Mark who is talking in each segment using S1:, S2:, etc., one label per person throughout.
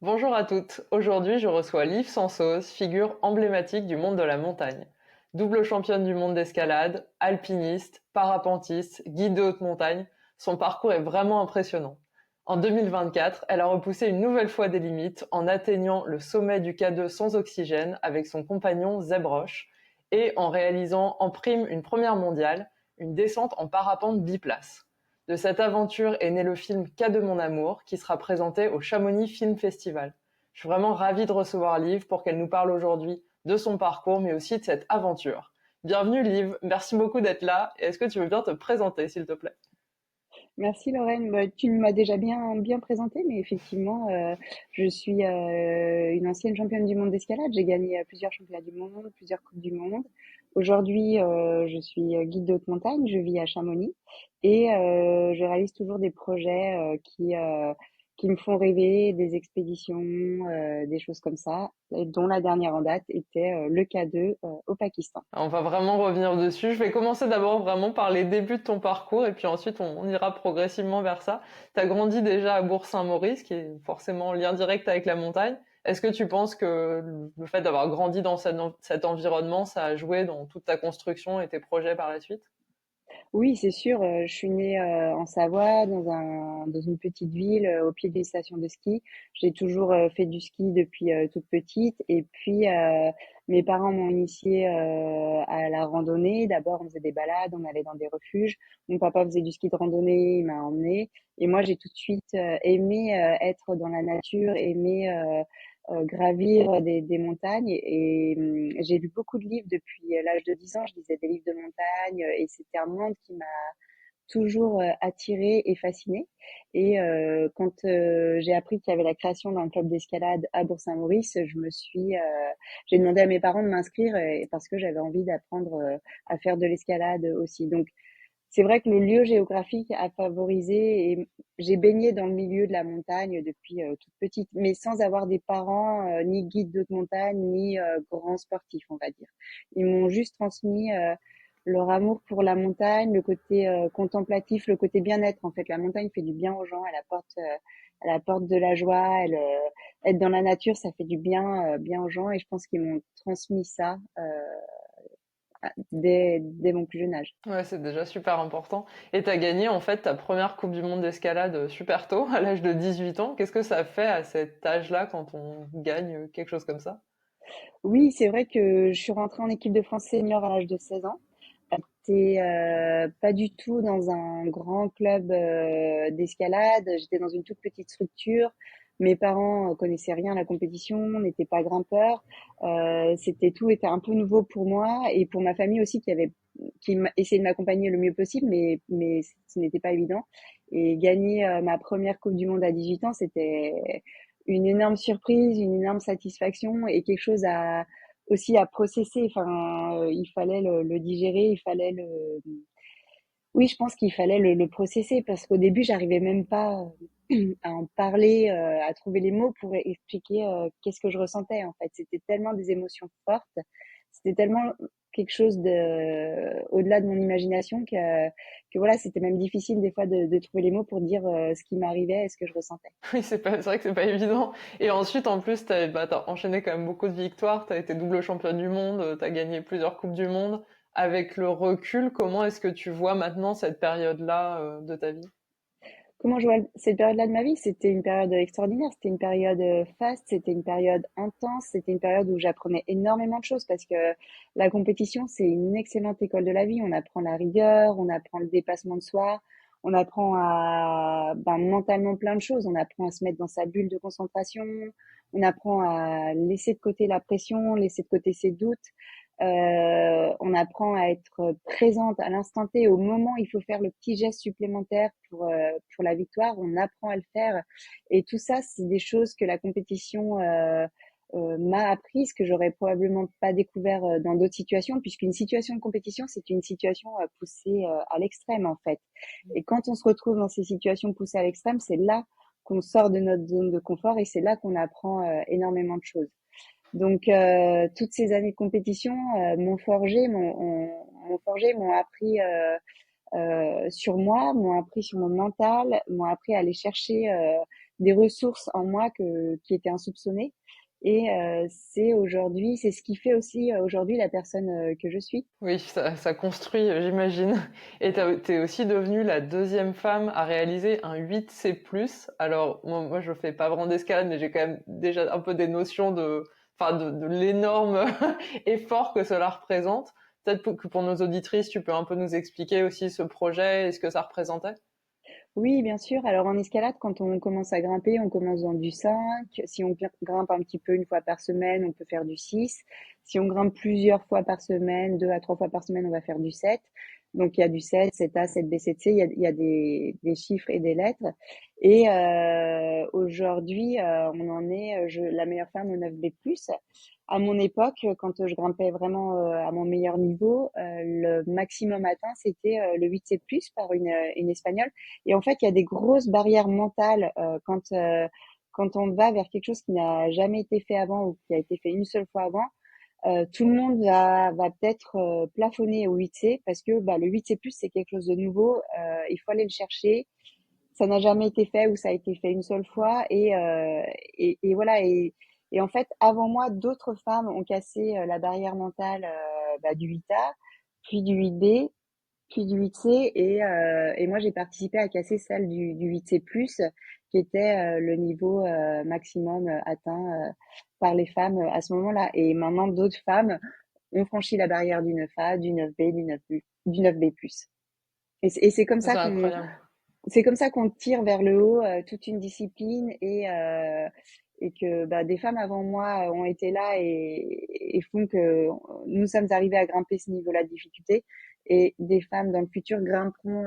S1: Bonjour à toutes. Aujourd'hui, je reçois Liv Sansos, figure emblématique du monde de la montagne. Double championne du monde d'escalade, alpiniste, parapentiste, guide de haute montagne, son parcours est vraiment impressionnant. En 2024, elle a repoussé une nouvelle fois des limites en atteignant le sommet du K2 sans oxygène avec son compagnon Zeb Roche et en réalisant en prime une première mondiale, une descente en parapente biplace. De cette aventure est né le film Cas de mon amour, qui sera présenté au Chamonix Film Festival. Je suis vraiment ravie de recevoir Liv pour qu'elle nous parle aujourd'hui de son parcours, mais aussi de cette aventure. Bienvenue Liv, merci beaucoup d'être là. Est-ce que tu veux bien te présenter, s'il te plaît?
S2: Merci Lorraine. Tu m'as déjà bien présenté, mais effectivement, je suis une ancienne championne du monde d'escalade. J'ai gagné plusieurs championnats du monde, plusieurs coupes du monde. Aujourd'hui, je suis guide de haute montagne. Je vis à Chamonix et je réalise toujours des projets qui me font rêver, des expéditions, des choses comme ça, et dont la dernière en date était le K2 au Pakistan.
S1: On va vraiment revenir dessus. Je vais commencer d'abord vraiment par les débuts de ton parcours et puis ensuite on ira progressivement vers ça. Tu as grandi déjà à Bourg-Saint-Maurice, qui est forcément en lien direct avec la montagne. Est-ce que tu penses que le fait d'avoir grandi dans cet environnement, ça a joué dans toute ta construction et tes projets par la suite?
S2: Oui, c'est sûr. Je suis née en Savoie, dans une petite ville au pied d'une station de ski. J'ai toujours fait du ski depuis toute petite. Et puis, mes parents m'ont initiée à la randonnée. D'abord, on faisait des balades, on allait dans des refuges. Mon papa faisait du ski de randonnée, il m'a emmenée. Et moi, j'ai tout de suite aimé être dans la nature, aimé gravir des montagnes. J'ai lu beaucoup de livres depuis l'âge de 10 ans. Je lisais des livres de montagne et c'était un monde qui m'a toujours attirée et fascinée. Et quand j'ai appris qu'il y avait la création d'un club d'escalade à Bourg-Saint-Maurice, j'ai demandé à mes parents de m'inscrire parce que j'avais envie d'apprendre à faire de l'escalade aussi. Donc c'est vrai que le lieu géographique a favorisé et j'ai baigné dans le milieu de la montagne depuis toute petite, mais sans avoir des parents ni guides de montagne ni grands sportifs, on va dire. Ils m'ont juste transmis leur amour pour la montagne, le côté contemplatif, le côté bien-être. En fait, la montagne fait du bien aux gens, elle apporte de la joie, être dans la nature, ça fait du bien aux gens et je pense qu'ils m'ont transmis ça dès mon plus jeune âge.
S1: Ouais, c'est déjà super important. Et tu as gagné en fait ta première Coupe du Monde d'escalade super tôt, à l'âge de 18 ans. Qu'est-ce que ça fait à cet âge-là quand on gagne quelque chose comme ça?
S2: Oui, c'est vrai que je suis rentrée en équipe de France senior à l'âge de 16 ans. J'étais pas du tout dans un grand club d'escalade. J'étais dans une toute petite structure. Mes parents connaissaient rien à la compétition, n'étaient pas grimpeurs. Tout était un peu nouveau pour moi et pour ma famille aussi qui essayé de m'accompagner le mieux possible, mais ce n'était pas évident. Et gagner ma première Coupe du Monde à 18 ans, c'était une énorme surprise, une énorme satisfaction et quelque chose aussi à processer. Enfin, il fallait le digérer, oui, je pense qu'il fallait le processer parce qu'au début, j'arrivais même pas à en parler, à trouver les mots pour expliquer qu'est-ce que je ressentais en fait. C'était tellement des émotions fortes, c'était tellement quelque chose de au-delà de mon imagination que voilà, c'était même difficile des fois de trouver les mots pour dire ce qui m'arrivait et ce que je ressentais.
S1: Oui, c'est vrai que c'est pas évident. Et ensuite, en plus, t'as enchaîné quand même beaucoup de victoires. T'as été double championne du monde, t'as gagné plusieurs coupes du monde. Avec le recul, comment est-ce que tu vois maintenant cette période-là, de ta vie?
S2: Comment je vois cette période-là de ma vie? C'était une période extraordinaire, c'était une période faste, c'était une période intense, c'était une période où j'apprenais énormément de choses parce que la compétition, c'est une excellente école de la vie. On apprend la rigueur, on apprend le dépassement de soi, on apprend mentalement plein de choses. On apprend à se mettre dans sa bulle de concentration, on apprend à laisser de côté la pression, laisser de côté ses doutes. On apprend à être présente à l'instant T, au moment où il faut faire le petit geste supplémentaire pour la victoire. On apprend à le faire. Et tout ça, c'est des choses que la compétition m'a apprises, que j'aurais probablement pas découvert dans d'autres situations, puisqu'une situation de compétition, c'est une situation poussée à l'extrême, en fait. Et quand on se retrouve dans ces situations poussées à l'extrême, c'est là qu'on sort de notre zone de confort et c'est là qu'on apprend énormément de choses. Donc, toutes ces années de compétition m'ont appris sur moi, m'ont appris sur mon mental, m'ont appris à aller chercher des ressources en moi qui étaient insoupçonnées. Et c'est ce qui fait aussi aujourd'hui la personne que je suis.
S1: Oui, ça construit, j'imagine. Et t'es aussi devenue la deuxième femme à réaliser un 8C+. Alors, moi, je fais pas vraiment d'escalade, mais j'ai quand même déjà un peu des notions enfin, de l'énorme effort que cela représente. Peut-être que pour nos auditrices, tu peux un peu nous expliquer aussi ce projet et ce que ça représentait?
S2: Oui, bien sûr. Alors en escalade, quand on commence à grimper, on commence dans du 5. Si on grimpe un petit peu une fois par semaine, on peut faire du 6. Si on grimpe plusieurs fois par semaine, 2 à 3 fois par semaine, on va faire du 7. Donc il y a du 7, 7A, 7B, 7C, il y a des chiffres et des lettres. Et aujourd'hui, on en est la meilleure femme au 9B+. À mon époque, quand je grimpais vraiment à mon meilleur niveau, le maximum atteint, c'était le 8C+, par une Espagnole. Et en fait, il y a des grosses barrières mentales quand on va vers quelque chose qui n'a jamais été fait avant ou qui a été fait une seule fois avant. Tout le monde va peut-être plafonner au 8C parce que bah, le 8C+, c'est quelque chose de nouveau. Il faut aller le chercher. Ça n'a jamais été fait ou ça a été fait une seule fois. Et voilà. Et en fait, avant moi, d'autres femmes ont cassé la barrière mentale bah, du 8A, puis du 8B, puis du 8C et moi j'ai participé à casser celle du 8C+, qui était le niveau maximum atteint par les femmes à ce moment-là. Et maintenant d'autres femmes ont franchi la barrière du 9A, du 9B, du 9B+. Et
S1: C'est incroyable.
S2: c'est comme ça qu'on tire vers le haut toute une discipline et que bah, des femmes avant moi ont été là et font que nous sommes arrivés à grimper ce niveau-là de difficulté et des femmes dans le futur grimperont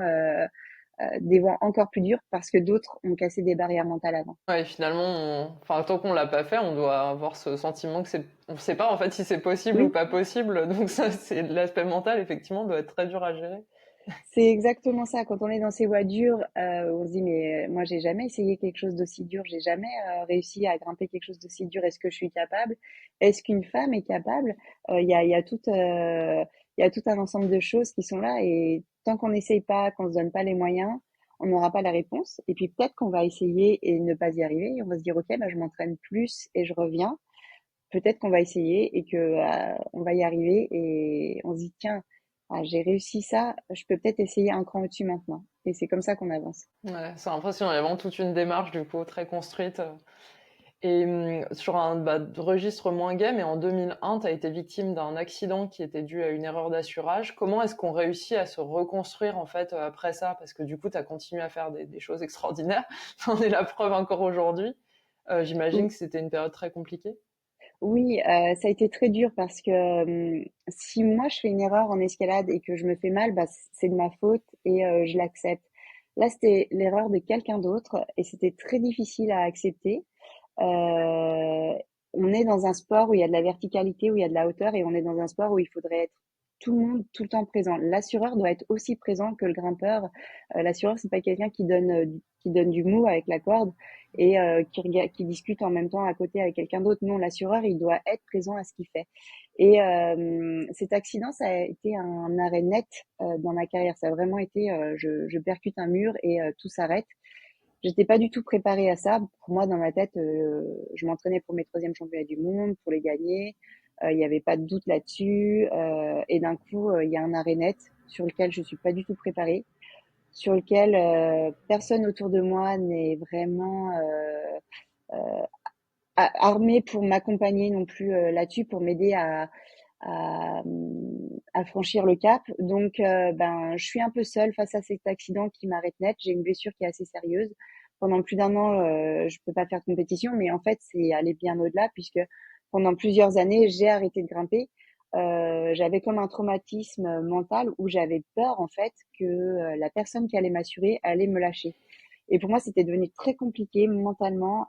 S2: des voies encore plus dures parce que d'autres ont cassé des barrières mentales avant.
S1: Ouais, finalement, enfin, tant qu'on l'a pas fait, on doit avoir ce sentiment que on sait pas en fait si c'est possible ou
S2: Oui,
S1: pas possible. Donc ça, c'est l'aspect mental, effectivement, doit être très dur à gérer.
S2: c'est exactement ça. Quand on est dans ces voies dures, on se dit mais moi j'ai jamais essayé quelque chose d'aussi dur, j'ai jamais réussi à grimper quelque chose d'aussi dur. Est-ce que je suis capable? Est-ce qu'une femme est capable? Il y a tout un ensemble de choses qui sont là et tant qu'on n'essaye pas, qu'on se donne pas les moyens, on n'aura pas la réponse. Et puis peut-être qu'on va essayer et ne pas y arriver. Et on va se dire ok, bah, je m'entraîne plus et je reviens. Peut-être qu'on va essayer et que on va y arriver et on se dit tiens, ah, j'ai réussi ça, je peux peut-être essayer un cran au-dessus maintenant. Et c'est comme ça qu'on avance.
S1: Ouais, c'est impressionnant. Il y a vraiment toute une démarche, du coup, très construite. Et sur un registre moins gai, mais en 2001, tu as été victime d'un accident qui était dû à une erreur d'assurage. Comment est-ce qu'on réussit à se reconstruire, en fait, après ça? Parce que du coup, tu as continué à faire des choses extraordinaires. T'en es la preuve encore aujourd'hui. J'imagine que c'était une période très compliquée.
S2: Oui, ça a été très dur parce que si moi je fais une erreur en escalade et que je me fais mal, bah, c'est de ma faute et je l'accepte. Là, c'était l'erreur de quelqu'un d'autre et c'était très difficile à accepter. Euh, on est dans un sport où il y a de la verticalité, où il y a de la hauteur, et on est dans un sport où il faudrait être tout le monde tout le temps présent. L'assureur doit être aussi présent que le grimpeur. L'assureur, c'est pas quelqu'un qui donne du mou avec la corde et qui discute en même temps à côté avec quelqu'un d'autre. Non, l'assureur, il doit être présent à ce qu'il fait. Et cet accident, ça a été un arrêt net dans ma carrière. Ça a vraiment été, je percute un mur et tout s'arrête. J'étais pas du tout préparée à ça. Pour moi, dans ma tête, je m'entraînais pour mes troisièmes championnats du monde, pour les gagner. Il n'y avait pas de doute là-dessus. Et d'un coup, il y a un arrêt net sur lequel je suis pas du tout préparée, sur lequel personne autour de moi n'est vraiment euh, armé pour m'accompagner non plus là-dessus, pour m'aider à, à franchir le cap. Donc, ben, je suis un peu seule face à cet accident qui m'arrête net. J'ai une blessure qui est assez sérieuse. Pendant plus d'un an, je peux pas faire de compétition, mais en fait, c'est aller bien au-delà puisque pendant plusieurs années, j'ai arrêté de grimper. J'avais comme un traumatisme mental où j'avais peur en fait que la personne qui allait m'assurer allait me lâcher. Et pour moi, c'était devenu très compliqué mentalement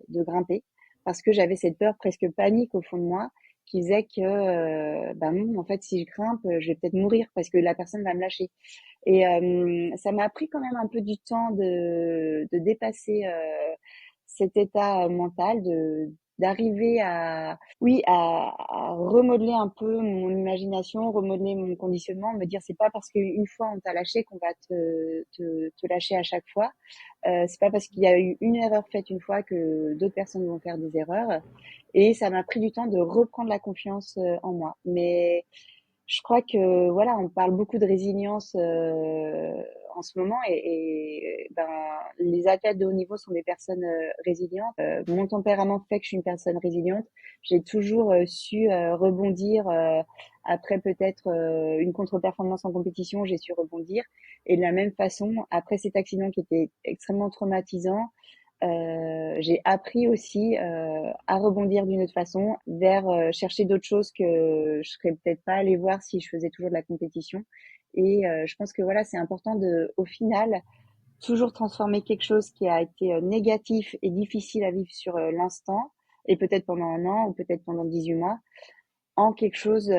S2: de grimper parce que j'avais cette peur presque panique au fond de moi qui faisait que, ben non, en fait, si je grimpe, je vais peut-être mourir parce que la personne va me lâcher. Et ça m'a pris quand même un peu du temps de dépasser cet état mental, d'arriver à, oui, à remodeler un peu mon imagination, remodeler mon conditionnement, me dire c'est pas parce qu'une fois on t'a lâché qu'on va te lâcher à chaque fois. C'est pas parce qu'il y a eu une erreur faite une fois que d'autres personnes vont faire des erreurs. Et ça m'a pris du temps de reprendre la confiance en moi. Mais je crois que voilà, on parle beaucoup de résilience en ce moment ben les athlètes de haut niveau sont des personnes résilientes. Mon tempérament fait que je suis une personne résiliente. J'ai toujours su rebondir après peut-être une contre-performance en compétition, j'ai su rebondir. Et de la même façon, après cet accident qui était extrêmement traumatisant, j'ai appris aussi à rebondir d'une autre façon vers chercher d'autres choses que je serais peut-être pas allée voir si je faisais toujours de la compétition. Et je pense que voilà, c'est important de, au final, toujours transformer quelque chose qui a été négatif et difficile à vivre sur l'instant, et peut-être pendant un an ou peut-être pendant 18 mois, en quelque chose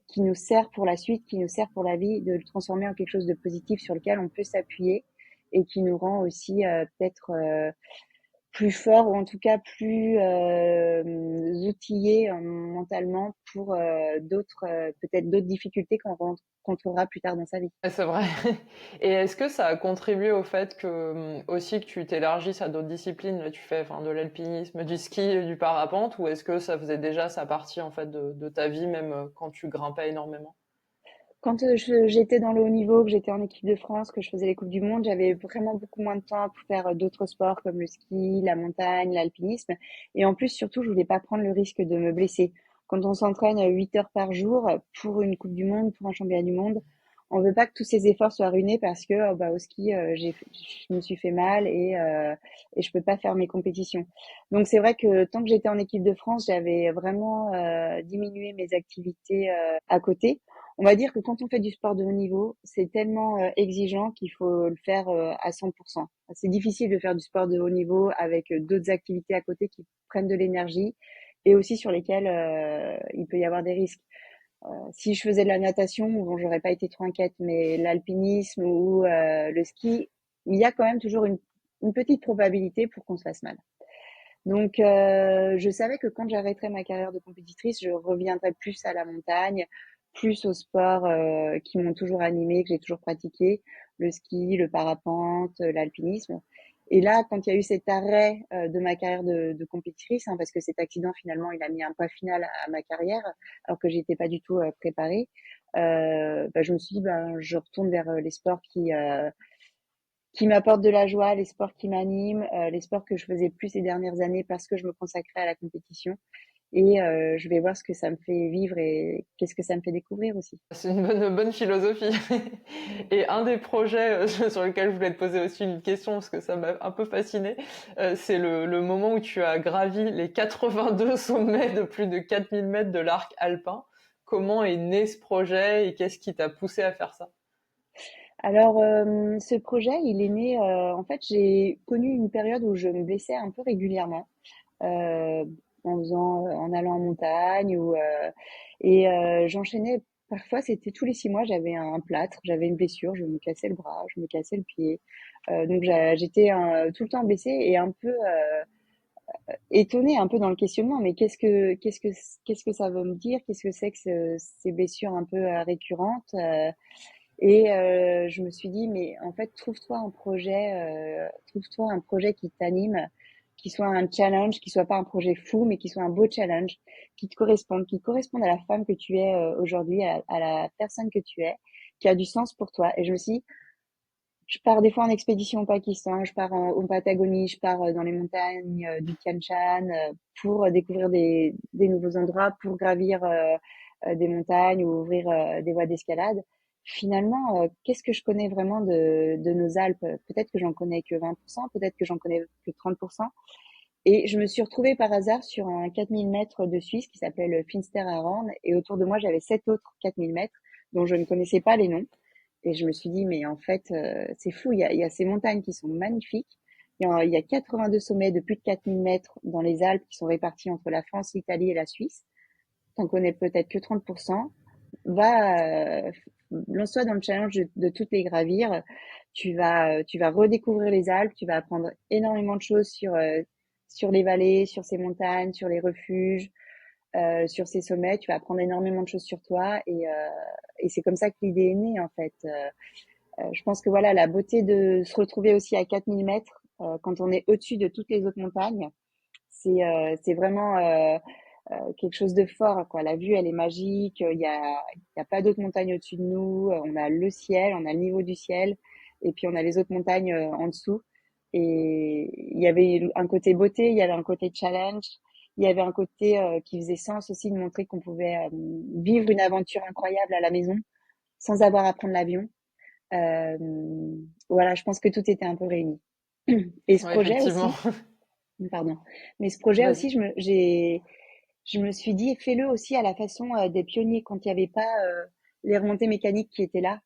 S2: qui nous sert pour la suite, qui nous sert pour la vie, de le transformer en quelque chose de positif sur lequel on peut s'appuyer et qui nous rend aussi peut-être plus fort ou en tout cas plus outillé mentalement pour d'autres peut-être d'autres difficultés qu'on rencontrera plus tard dans sa vie.
S1: Ouais, c'est vrai. Et est-ce que ça a contribué au fait que aussi que tu t'élargisses à d'autres disciplines? Là, tu fais enfin de l'alpinisme, du ski, et du parapente, ou est-ce que ça faisait déjà sa partie en fait de ta vie même quand tu grimpais énormément?
S2: Quand j'étais dans le haut niveau, que j'étais en équipe de France, que je faisais les Coupes du Monde, j'avais vraiment beaucoup moins de temps pour faire d'autres sports comme le ski, la montagne, l'alpinisme. Et en plus, surtout, je voulais pas prendre le risque de me blesser. Quand on s'entraîne 8 heures par jour pour une Coupe du Monde, pour un championnat du monde, on veut pas que tous ces efforts soient ruinés parce que bah, au ski, je me suis fait mal et je peux pas faire mes compétitions. Donc c'est vrai que tant que j'étais en équipe de France, j'avais vraiment diminué mes activités à côté. On va dire que quand on fait du sport de haut niveau, c'est tellement exigeant qu'il faut le faire à 100%. C'est difficile de faire du sport de haut niveau avec d'autres activités à côté qui prennent de l'énergie et aussi sur lesquelles il peut y avoir des risques. Si je faisais de la natation, bon, j'aurais pas été trop inquiète, mais l'alpinisme ou le ski, il y a quand même toujours une petite probabilité pour qu'on se fasse mal. Donc, je savais que quand j'arrêterais ma carrière de compétitrice, je reviendrais plus à la montagne, plus aux sports qui m'ont toujours animée, que j'ai toujours pratiqué, le ski, le parapente, l'alpinisme. Et là, quand il y a eu cet arrêt de ma carrière de compétitrice, hein, parce que cet accident finalement, il a mis un point final à ma carrière, alors que j'étais pas du tout préparée, bah, je me suis dit, ben, je retourne vers les sports qui m'apportent de la joie, les sports qui m'animent, les sports que je faisais plus ces dernières années parce que je me consacrais à la compétition. Et je vais voir ce que ça me fait vivre et qu'est-ce que ça me fait découvrir aussi.
S1: C'est une bonne philosophie. Et un des projets sur lequel je voulais te poser aussi une question, parce que ça m'a un peu fasciné, c'est le moment où tu as gravi les 82 sommets de plus de 4000 mètres de l'arc alpin. Comment est né ce projet et qu'est-ce qui t'a poussé à faire ça?
S2: Alors, ce projet, il est né, en fait, j'ai connu une période où je me blessais un peu régulièrement, euh, en allant en montagne et j'enchaînais. Parfois, c'était tous les 6 mois, j'avais un plâtre, j'avais une blessure, je me cassais le bras, je me cassais le pied. Donc, j'étais tout le temps blessée et un peu étonnée, un peu dans le questionnement. Mais qu'est-ce que ça veut me dire? Qu'est-ce que c'est que ces blessures un peu récurrentes? Et je me suis dit, mais en fait, trouve-toi un projet qui t'anime, qui soit un challenge, qui soit pas un projet fou, mais qui soit un beau challenge, qui te corresponde à la femme que tu es aujourd'hui, à la personne que tu es, qui a du sens pour toi. Et je me suis dit, je pars des fois en expédition au Pakistan, je pars en Patagonie, je pars dans les montagnes du Tian Shan pour découvrir des nouveaux endroits, pour gravir des montagnes ou ouvrir des voies d'escalade. Finalement, qu'est-ce que je connais vraiment de nos Alpes? Peut-être que j'en connais que 20%, peut-être que j'en connais que 30%. Et je me suis retrouvée par hasard sur un 4000 mètres de Suisse qui s'appelle le Finsteraarhorn. Et autour de moi, j'avais 7 autres 4000 mètres dont je ne connaissais pas les noms. Et je me suis dit, mais en fait, c'est fou, il y a ces montagnes qui sont magnifiques. Il y a 82 sommets de plus de 4000 mètres dans les Alpes qui sont répartis entre la France, l'Italie et la Suisse. T'en connais peut-être que 30%. Va, lance-toi dans le challenge de toutes les gravir. Tu vas redécouvrir les Alpes, tu vas apprendre énormément de choses sur les vallées, sur ces montagnes, sur les refuges, sur ces sommets. Tu vas apprendre énormément de choses sur toi et c'est comme ça que l'idée est née en fait. Je pense que voilà, la beauté de se retrouver aussi à 4000 mètres quand on est au-dessus de toutes les autres montagnes, c'est vraiment quelque chose de fort, quoi. La vue, elle est magique. Il y a pas d'autres montagnes au-dessus de nous. On a le ciel, on a le niveau du ciel, et puis on a les autres montagnes en dessous. Et il y avait un côté beauté, il y avait un côté challenge, il y avait un côté qui faisait sens aussi de montrer qu'on pouvait vivre une aventure incroyable à la maison sans avoir à prendre l'avion. Euh, voilà, je pense que tout était un peu réuni. Et ce
S1: Ouais,
S2: projet
S1: effectivement.
S2: aussi, pardon, mais ce projet aussi,
S1: Vas-y.
S2: je me suis dit, fais-le aussi à la façon des pionniers quand il n'y avait pas les remontées mécaniques qui étaient là.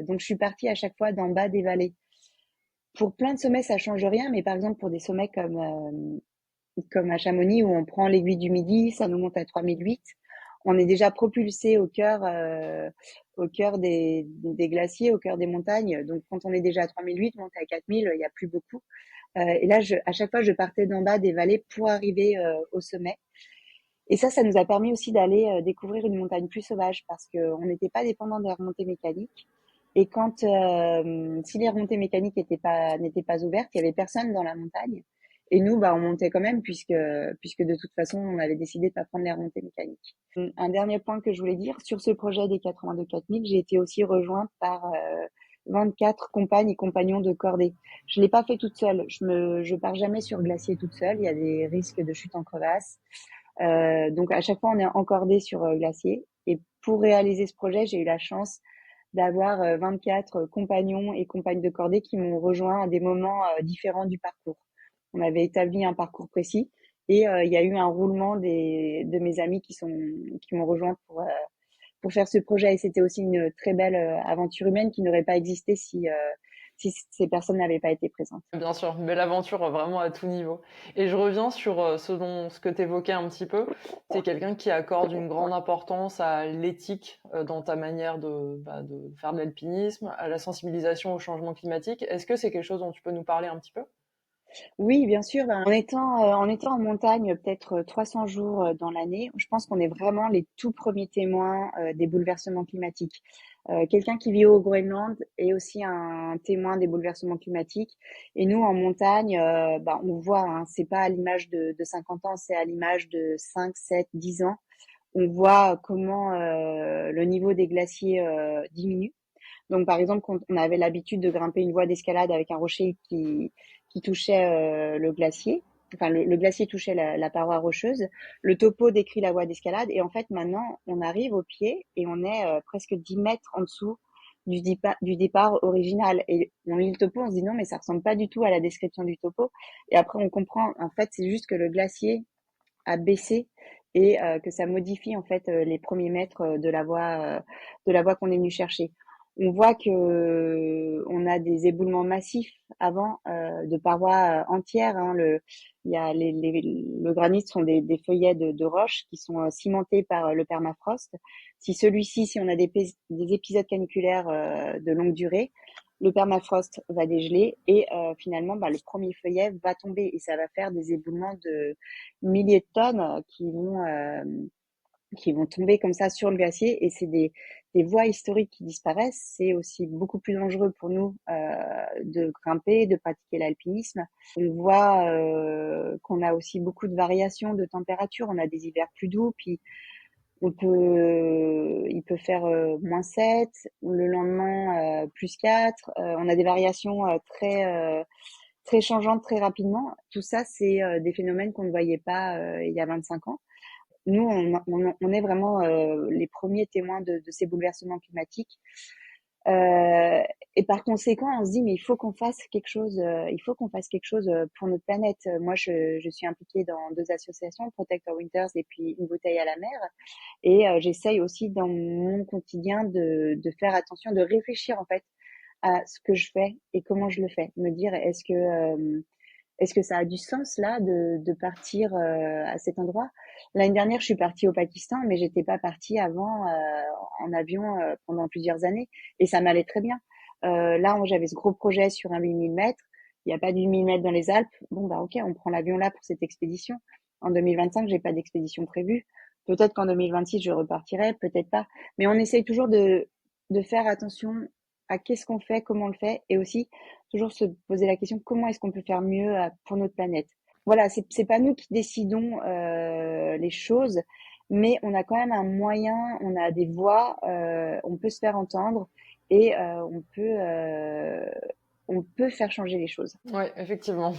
S2: Donc, je suis partie à chaque fois d'en bas des vallées. Pour plein de sommets, ça change rien, mais par exemple, pour des sommets comme à Chamonix, où on prend l'aiguille du Midi, ça nous monte à 3008. On est déjà propulsé au cœur des glaciers, au cœur des montagnes. Donc, quand on est déjà à 3008, monter à 4000, il n'y a plus beaucoup. Et là, à chaque fois, je partais d'en bas des vallées pour arriver au sommet. Et ça nous a permis aussi d'aller découvrir une montagne plus sauvage parce qu'on n'était pas dépendant des remontées mécaniques. Et si les remontées mécaniques n'étaient pas ouvertes, il y avait personne dans la montagne. Et nous, bah, on montait quand même puisque de toute façon, on avait décidé de pas prendre les remontées mécaniques. Un dernier point que je voulais dire, sur ce projet des 82 4000, j'ai été aussi rejointe par 24 compagnes et compagnons de cordée. Je l'ai pas fait toute seule. Je pars jamais sur glacier toute seule. Il y a des risques de chute en crevasse. Donc à chaque fois, on est encordé sur glacier. Et pour réaliser ce projet, j'ai eu la chance d'avoir 24 compagnons et compagnes de cordée qui m'ont rejoint à des moments différents du parcours. On avait établi un parcours précis et il y a eu un roulement de mes amis qui m'ont rejoint pour faire ce projet. Et c'était aussi une très belle aventure humaine qui n'aurait pas existé si ces personnes n'avaient pas été présentes.
S1: Bien sûr, belle aventure vraiment à tout niveau. Et je reviens sur ce que tu évoquais un petit peu. Tu es quelqu'un qui accorde une grande importance à l'éthique dans ta manière de faire de l'alpinisme, à la sensibilisation au changement climatique. Est-ce que c'est quelque chose dont tu peux nous parler un petit peu?
S2: Oui, bien sûr. Ben, en étant en montagne, peut-être 300 jours dans l'année, je pense qu'on est vraiment les tout premiers témoins des bouleversements climatiques. Quelqu'un qui vit au Groenland est aussi un témoin des bouleversements climatiques. Et nous, en montagne, ben, on voit, hein, c'est pas à l'image de 50 ans, c'est à l'image de 5, 7, 10 ans. On voit comment le niveau des glaciers diminue. Donc, par exemple, quand on avait l'habitude de grimper une voie d'escalade avec un rocher qui touchait le glacier, enfin, le glacier touchait la paroi rocheuse, le topo décrit la voie d'escalade. Et en fait, maintenant, on arrive au pied et on est presque 10 mètres en dessous du départ original. Et on lit le topo, on se dit non, mais ça ressemble pas du tout à la description du topo. Et après, on comprend, en fait, c'est juste que le glacier a baissé et que ça modifie en fait les premiers mètres de la voie qu'on est venu chercher. On voit que on a des éboulements massifs avant de parois entières. Hein. Il y a le granit sont des feuillets de roches qui sont cimentés par le permafrost. Si on a des épisodes caniculaires de longue durée, le permafrost va dégeler et finalement, bah, le premier feuillet va tomber et ça va faire des éboulements de milliers de tonnes qui vont tomber comme ça sur le glacier et c'est des voies historiques qui disparaissent. C'est aussi beaucoup plus dangereux pour nous de grimper, de pratiquer l'alpinisme. On voit qu'on a aussi beaucoup de variations de température. On a des hivers plus doux, puis il peut faire -7, le lendemain +4. On a des variations très changeantes très rapidement. Tout ça, c'est des phénomènes qu'on ne voyait pas il y a 25 ans. Nous, on est vraiment les premiers témoins de ces bouleversements climatiques. Euh, et par conséquent, on se dit, mais il faut qu'on fasse quelque chose, il faut qu'on fasse quelque chose pour notre planète. Moi, je suis impliquée dans deux associations, Protect Our Winters et puis Une bouteille à la mer. Et j'essaye aussi dans mon quotidien de faire attention, de réfléchir en fait à ce que je fais et comment je le fais. Me dire, est-ce que ça a du sens là de partir à cet endroit? L'année dernière, je suis partie au Pakistan, mais j'étais pas partie avant en avion pendant plusieurs années et ça m'allait très bien. Là, j'avais ce gros projet sur un 8000 mètres. il n'y a pas d'8 000 mètres dans les Alpes. Bon, bah, ok, on prend l'avion là pour cette expédition. En 2025, j'ai pas d'expédition prévue. Peut-être qu'en 2026, je repartirai, peut-être pas. Mais on essaye toujours de faire attention à qu'est-ce qu'on fait, comment on le fait, et aussi toujours se poser la question comment est-ce qu'on peut faire mieux pour notre planète. Voilà, c'est pas nous qui décidons les choses, mais on a quand même un moyen, on a des voix, on peut se faire entendre et on peut faire changer les choses.
S1: Oui, effectivement.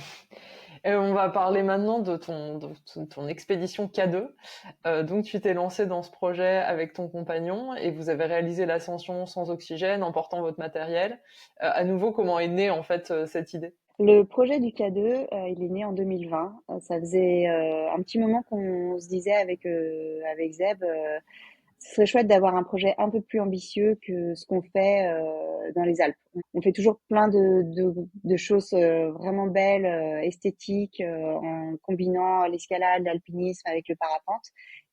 S1: Et on va parler maintenant de ton expédition K2. Donc tu t'es lancé dans ce projet avec ton compagnon et vous avez réalisé l'ascension sans oxygène en portant votre matériel. À nouveau, comment est née en fait cette idée?
S2: Le projet du K2, il est né en 2020. Ça faisait un petit moment qu'on se disait avec Zeb, ce serait chouette d'avoir un projet un peu plus ambitieux que ce qu'on fait dans les Alpes. On fait toujours plein de choses vraiment belles, esthétiques, en combinant l'escalade, l'alpinisme avec le parapente.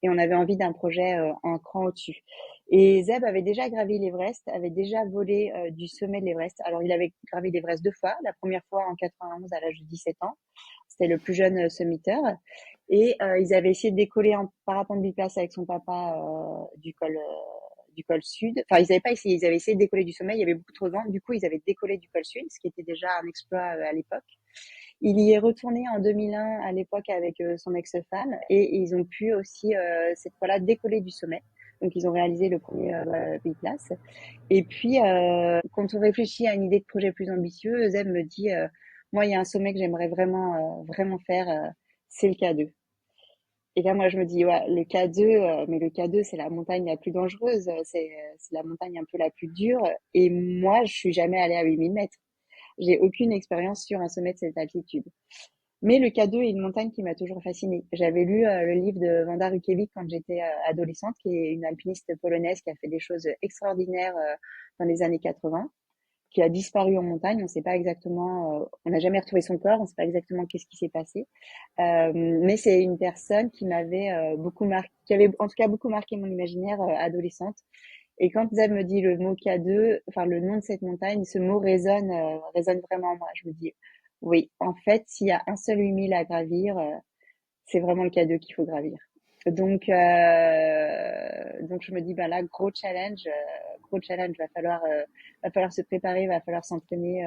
S2: Et on avait envie d'un projet un cran au-dessus. Et Zeb avait déjà gravi l'Everest, avait déjà volé du sommet de l'Everest. Alors, il avait gravi l'Everest 2 fois. La première fois en 91 à l'âge de 17 ans. C'était le plus jeune summiteur. Et ils avaient essayé de décoller en parapente biplace avec son papa du col sud. Enfin, ils n'avaient pas essayé, ils avaient essayé de décoller du sommet, il y avait beaucoup trop de vent. Du coup, ils avaient décollé du col sud, ce qui était déjà un exploit à l'époque. Il y est retourné en 2001 à l'époque avec son ex-femme et ils ont pu aussi cette fois-là décoller du sommet. Donc ils ont réalisé le premier biplace. Et puis quand on réfléchit à une idée de projet plus ambitieux, Zeb me dit moi il y a un sommet que j'aimerais vraiment faire, c'est le K2. Et là, moi, je me dis, ouais, le K2, mais le K2, c'est la montagne la plus dangereuse, c'est la montagne un peu la plus dure. Et moi, je suis jamais allée à 8 000 mètres. J'ai aucune expérience sur un sommet de cette altitude. Mais le K2 est une montagne qui m'a toujours fascinée. J'avais lu le livre de Wanda Rukavik quand j'étais adolescente, qui est une alpiniste polonaise qui a fait des choses extraordinaires dans les années 80, qui a disparu en montagne. On ne sait pas exactement, on n'a jamais retrouvé son corps, on ne sait pas exactement qu'est-ce qui s'est passé. Mais c'est une personne qui m'avait beaucoup marqué, qui avait en tout cas beaucoup marqué mon imaginaire adolescente. Et quand Zeb me dit le mot K2, enfin le nom de cette montagne, ce mot résonne vraiment en moi. Je me dis, oui, en fait, s'il y a un seul 8 000 à gravir, c'est vraiment le K2 qu'il faut gravir. Donc je me dis, ben là, gros challenge, va falloir se préparer, va falloir s'entraîner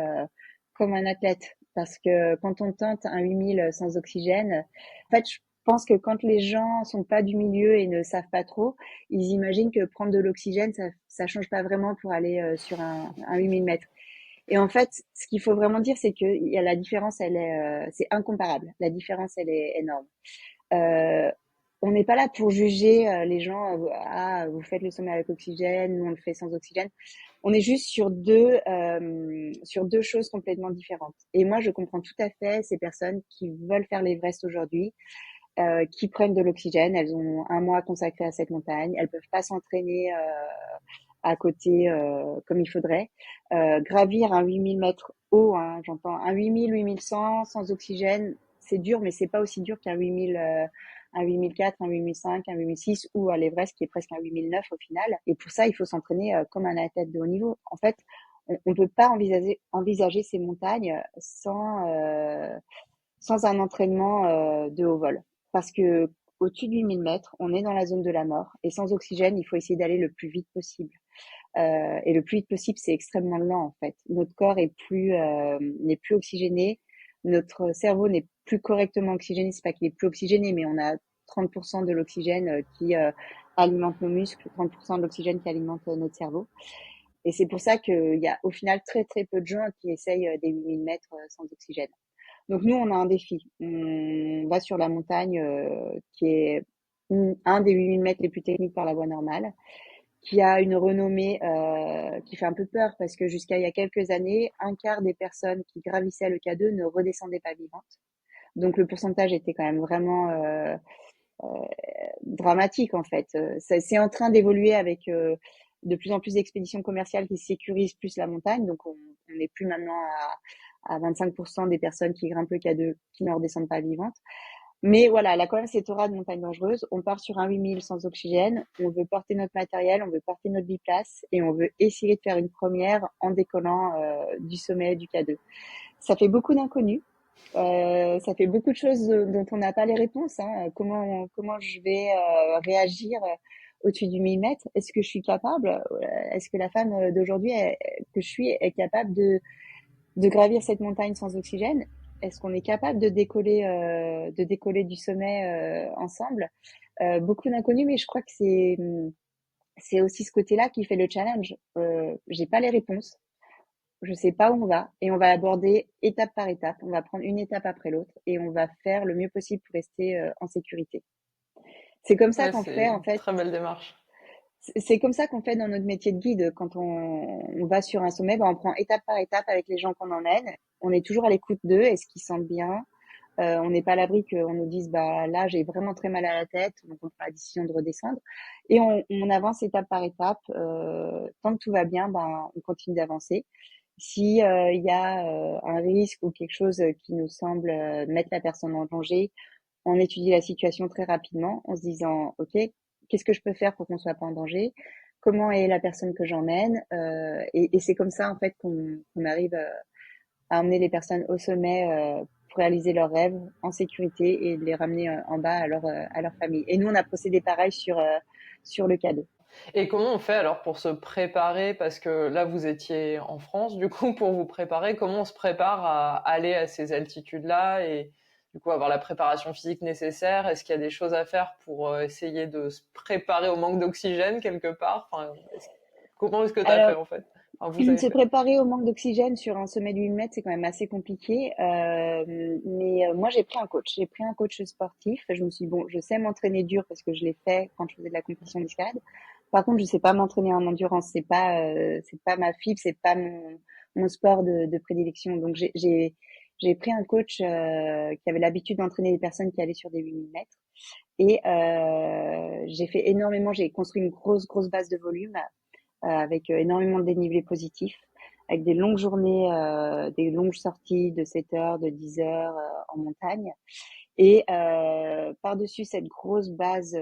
S2: comme un athlète. Parce que quand on tente un 8 000 sans oxygène, en fait, je pense que quand les gens sont pas du milieu et ne savent pas trop, ils imaginent que prendre de l'oxygène, ça change pas vraiment pour aller sur un 8 000 mètres. Et en fait, ce qu'il faut vraiment dire, c'est que la différence, c'est incomparable. La différence, elle est énorme. Euh, on n'est pas là pour juger les gens. Ah, vous faites le sommet avec oxygène, nous on le fait sans oxygène. On est juste sur deux choses complètement différentes. Et moi, je comprends tout à fait ces personnes qui veulent faire l'Everest aujourd'hui, qui prennent de l'oxygène. Elles ont un mois consacré à cette montagne. Elles peuvent pas s'entraîner à côté comme il faudrait. Gravir un 8 000 mètres haut, hein, j'entends un 8 000, 8 100 sans oxygène, c'est dur, mais c'est pas aussi dur qu'un 8 000, un 8 400, un 8 500, un 8 600 ou à l'Everest qui est presque un 8 900 au final. Et pour ça, il faut s'entraîner comme un athlète de haut niveau. En fait, on ne peut pas envisager ces montagnes sans un entraînement de haut vol. Parce que au-dessus de 8 000 mètres, on est dans la zone de la mort et sans oxygène, il faut essayer d'aller le plus vite possible. Et le plus vite possible, c'est extrêmement lent en fait. Notre corps n'est plus oxygéné, notre cerveau n'est plus correctement oxygéné. C'est pas qu'il est plus oxygéné, mais on a 30% de l'oxygène qui alimente nos muscles, 30% de l'oxygène qui alimente notre cerveau. Et c'est pour ça qu'il y a au final très très peu de gens qui essayent des 8 000 mètres sans oxygène. Donc nous, on a un défi. On va sur la montagne qui est un des 8 000 mètres les plus techniques par la voie normale, qui a une renommée qui fait un peu peur parce que jusqu'à il y a quelques années, un quart des personnes qui gravissaient le K2 ne redescendaient pas vivantes. Donc le pourcentage était quand même vraiment euh, dramatique en fait. C'est en train d'évoluer avec de plus en plus d'expéditions commerciales qui sécurisent plus la montagne. Donc on n'est plus maintenant à 25% des personnes qui grimpent le K2 qui ne redescendent pas vivantes. Mais voilà, là quand même cette aura de montagne dangereuse. On part sur un 8 000 sans oxygène, on veut porter notre matériel, on veut porter notre biplace et on veut essayer de faire une première en décollant du sommet du K2. Ça fait beaucoup d'inconnus. Ça fait beaucoup de choses dont on n'a pas les réponses, hein. Comment je vais réagir au-dessus du 1000 mètres? Est-ce que je suis capable? Est-ce que la femme d'aujourd'hui que je suis est capable de gravir cette montagne sans oxygène? Est-ce qu'on est capable de décoller du sommet ensemble? Beaucoup d'inconnus, mais je crois que c'est aussi ce côté-là qui fait le challenge. J'ai pas les réponses, je sais pas où on va, et on va aborder étape par étape. On va prendre une étape après l'autre et on va faire le mieux possible pour rester en sécurité. C'est comme ça
S1: Ouais,
S2: qu'on
S1: c'est
S2: fait en
S1: une
S2: fait.
S1: très belle démarche.
S2: C'est comme ça qu'on fait dans notre métier de guide. Quand on va sur un sommet, ben on prend étape par étape avec les gens qu'on emmène. On est toujours à l'écoute d'eux. Est-ce qu'ils sentent bien? On n'est pas à l'abri qu'on nous dise, bah là, j'ai vraiment très mal à la tête, donc on prend la décision de redescendre. Et on avance étape par étape. Tant que tout va bien, ben on continue d'avancer. Si il y a un risque ou quelque chose qui nous semble mettre la personne en danger, on étudie la situation très rapidement en se disant, OK, qu'est-ce que je peux faire pour qu'on soit pas en danger? Comment est la personne que j'emmène? Et c'est comme ça en fait qu'on arrive à emmener les personnes au sommet pour réaliser leurs rêves en sécurité et de les ramener en bas à leur famille. Et nous, on a procédé pareil sur le cadeau.
S1: Et comment on fait alors pour se préparer? Parce que là, vous étiez en France, du coup, pour vous préparer, comment on se prépare à aller à ces altitudes-là et du coup avoir la préparation physique nécessaire? Est-ce qu'il y a des choses à faire pour essayer de se préparer au manque d'oxygène quelque part? Enfin, comment est-ce que tu as fait
S2: Alors,
S1: en fait? Enfin, vous avez
S2: se
S1: fait.
S2: préparer au manque d'oxygène sur un sommet de 8 mètres, c'est quand même assez compliqué. Mais moi, j'ai pris un coach. J'ai pris un coach sportif. Je me suis dit, bon, je sais m'entraîner dur parce que je l'ai fait quand je faisais de la compétition d'escalade. Par contre, je sais pas m'entraîner en endurance. C'est pas ma fibre, c'est pas mon sport de prédilection. Donc, j'ai pris un coach qui avait l'habitude d'entraîner des personnes qui allaient sur des 8000 mètres. Et j'ai fait énormément. J'ai construit une grosse base de volume avec énormément de dénivelé positif, avec des longues journées, des longues sorties de 7 heures, de 10 heures en montagne. Et par-dessus cette grosse base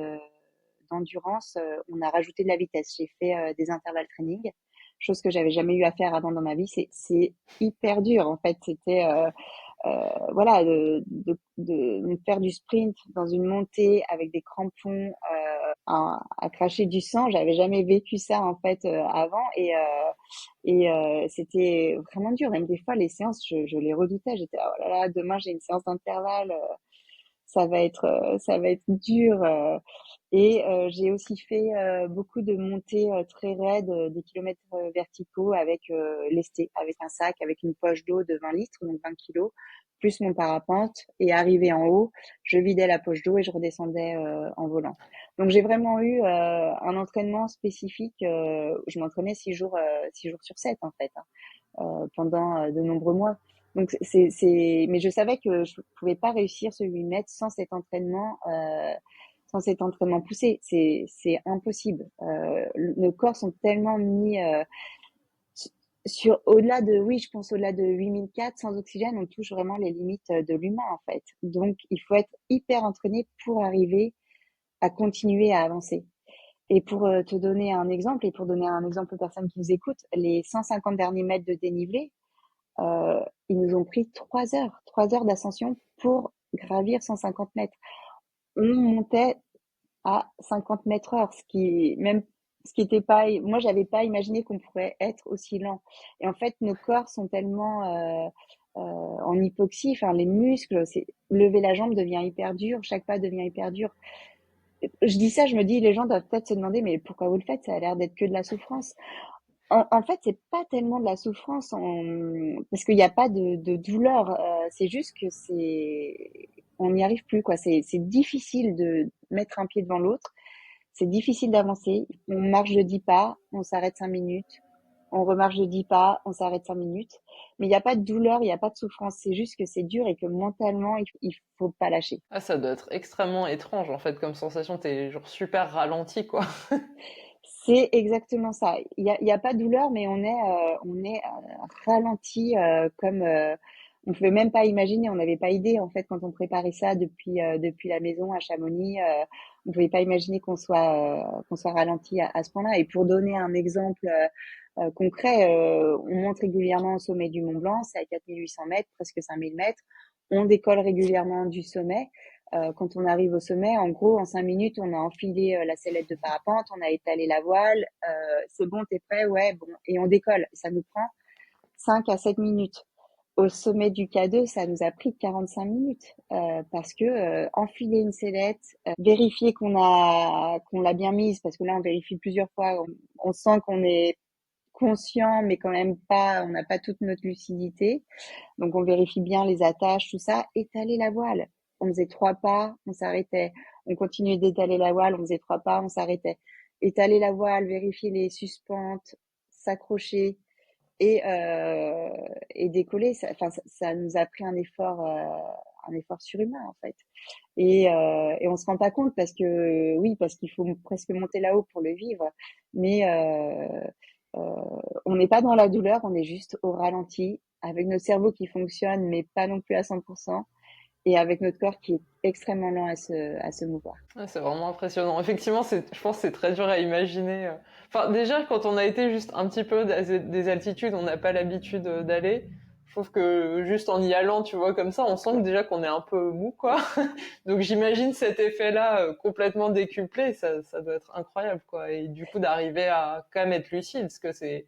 S2: d'endurance, on a rajouté de la vitesse. J'ai fait des intervalles training, chose que j'avais jamais eu à faire avant dans ma vie. C'est hyper dur en fait. C'était voilà, de faire du sprint dans une montée avec des crampons à cracher du sang. J'avais jamais vécu ça en fait avant et c'était vraiment dur. Même des fois, les séances, je les redoutais. J'étais oh là là, demain j'ai une séance d'intervalle, ça va être dur. Et j'ai aussi fait beaucoup de montées très raides, des kilomètres verticaux avec lesté, avec un sac, avec une poche d'eau de 20 litres, donc 20 kilos, plus mon parapente. Et arrivé en haut, je vidais la poche d'eau et je redescendais en volant. Donc j'ai vraiment eu un entraînement spécifique. Je m'entraînais 6 jours sur 7 en fait, hein, pendant de nombreux mois. Donc mais je savais que je pouvais pas réussir ce 8 mètres sans cet entraînement poussé. C'est impossible. Nos corps sont tellement mis sur au-delà de, oui, je pense au-delà de 8004 sans oxygène, on touche vraiment les limites de l'humain en fait. Donc il faut être hyper entraîné pour arriver à continuer à avancer. Et pour te donner un exemple, et pour donner un exemple aux personnes qui nous écoutent, les 150 derniers mètres de dénivelé, ils nous ont pris 3 heures d'ascension pour gravir 150 mètres. On montait à 50 mètres heure, ce qui était pas, moi j'avais pas imaginé qu'on pourrait être aussi lent. Et en fait, nos corps sont tellement en hypoxie, enfin les muscles, lever la jambe devient hyper dur, chaque pas devient hyper dur. Je dis ça, je me dis, les gens doivent peut-être se demander, mais pourquoi vous le faites? Ça a l'air d'être que de la souffrance. En fait, c'est pas tellement de la souffrance parce qu'il n'y a pas de douleur. C'est juste que on n'y arrive plus, quoi. C'est difficile de mettre un pied devant l'autre. C'est difficile d'avancer. On marche de 10 pas, on s'arrête 5 minutes. On remarche de 10 pas, on s'arrête 5 minutes. Mais il n'y a pas de douleur, il n'y a pas de souffrance. C'est juste que c'est dur et que mentalement, il faut pas lâcher.
S1: Ah, ça doit être extrêmement étrange en fait comme sensation. T'es genre super ralenti quoi.
S2: C'est exactement ça. Il y a pas de douleur, mais on est ralenti comme On pouvait même pas imaginer, on n'avait pas idée en fait quand on préparait ça depuis la maison à Chamonix, on pouvait pas imaginer qu'on soit ralenti à ce point-là. Et pour donner un exemple concret, on monte régulièrement au sommet du Mont Blanc, c'est à 4 800 mètres, presque 5 000 mètres. On décolle régulièrement du sommet. Quand on arrive au sommet, en gros, en 5 minutes, on a enfilé la sellette de parapente, on a étalé la voile. C'est bon, t'es prêt? Ouais, bon. Et on décolle. Ça nous prend 5 à 7 minutes. Au sommet du K2, ça nous a pris 45 minutes parce que enfiler une sellette, vérifier qu'on l'a bien mise, parce que là on vérifie plusieurs fois, on sent qu'on est conscient, mais quand même pas, on n'a pas toute notre lucidité. Donc on vérifie bien les attaches, tout ça. Étaler la voile. On faisait 3 pas, on s'arrêtait. On continuait d'étaler la voile, on faisait 3 pas, on s'arrêtait. Étaler la voile, vérifier les suspentes, s'accrocher et décoller. Ça nous a pris un effort surhumain en fait. Et on se rend pas compte parce que oui, parce qu'il faut presque monter là-haut pour le vivre, mais on n'est pas dans la douleur, on est juste au ralenti avec notre cerveau qui fonctionne, mais pas non plus à 100%, et avec notre corps qui est extrêmement lent à se mouvoir.
S1: Ouais, c'est vraiment impressionnant. Effectivement, je pense que c'est très dur à imaginer. Enfin, déjà, quand on a été juste un petit peu des altitudes, on n'a pas l'habitude d'aller. Je trouve que juste en y allant, tu vois, comme ça, on sent que déjà qu'on est un peu mou, quoi. Donc j'imagine cet effet-là complètement décuplé, ça doit être incroyable, quoi. Et du coup, d'arriver à quand même être lucide, parce que c'est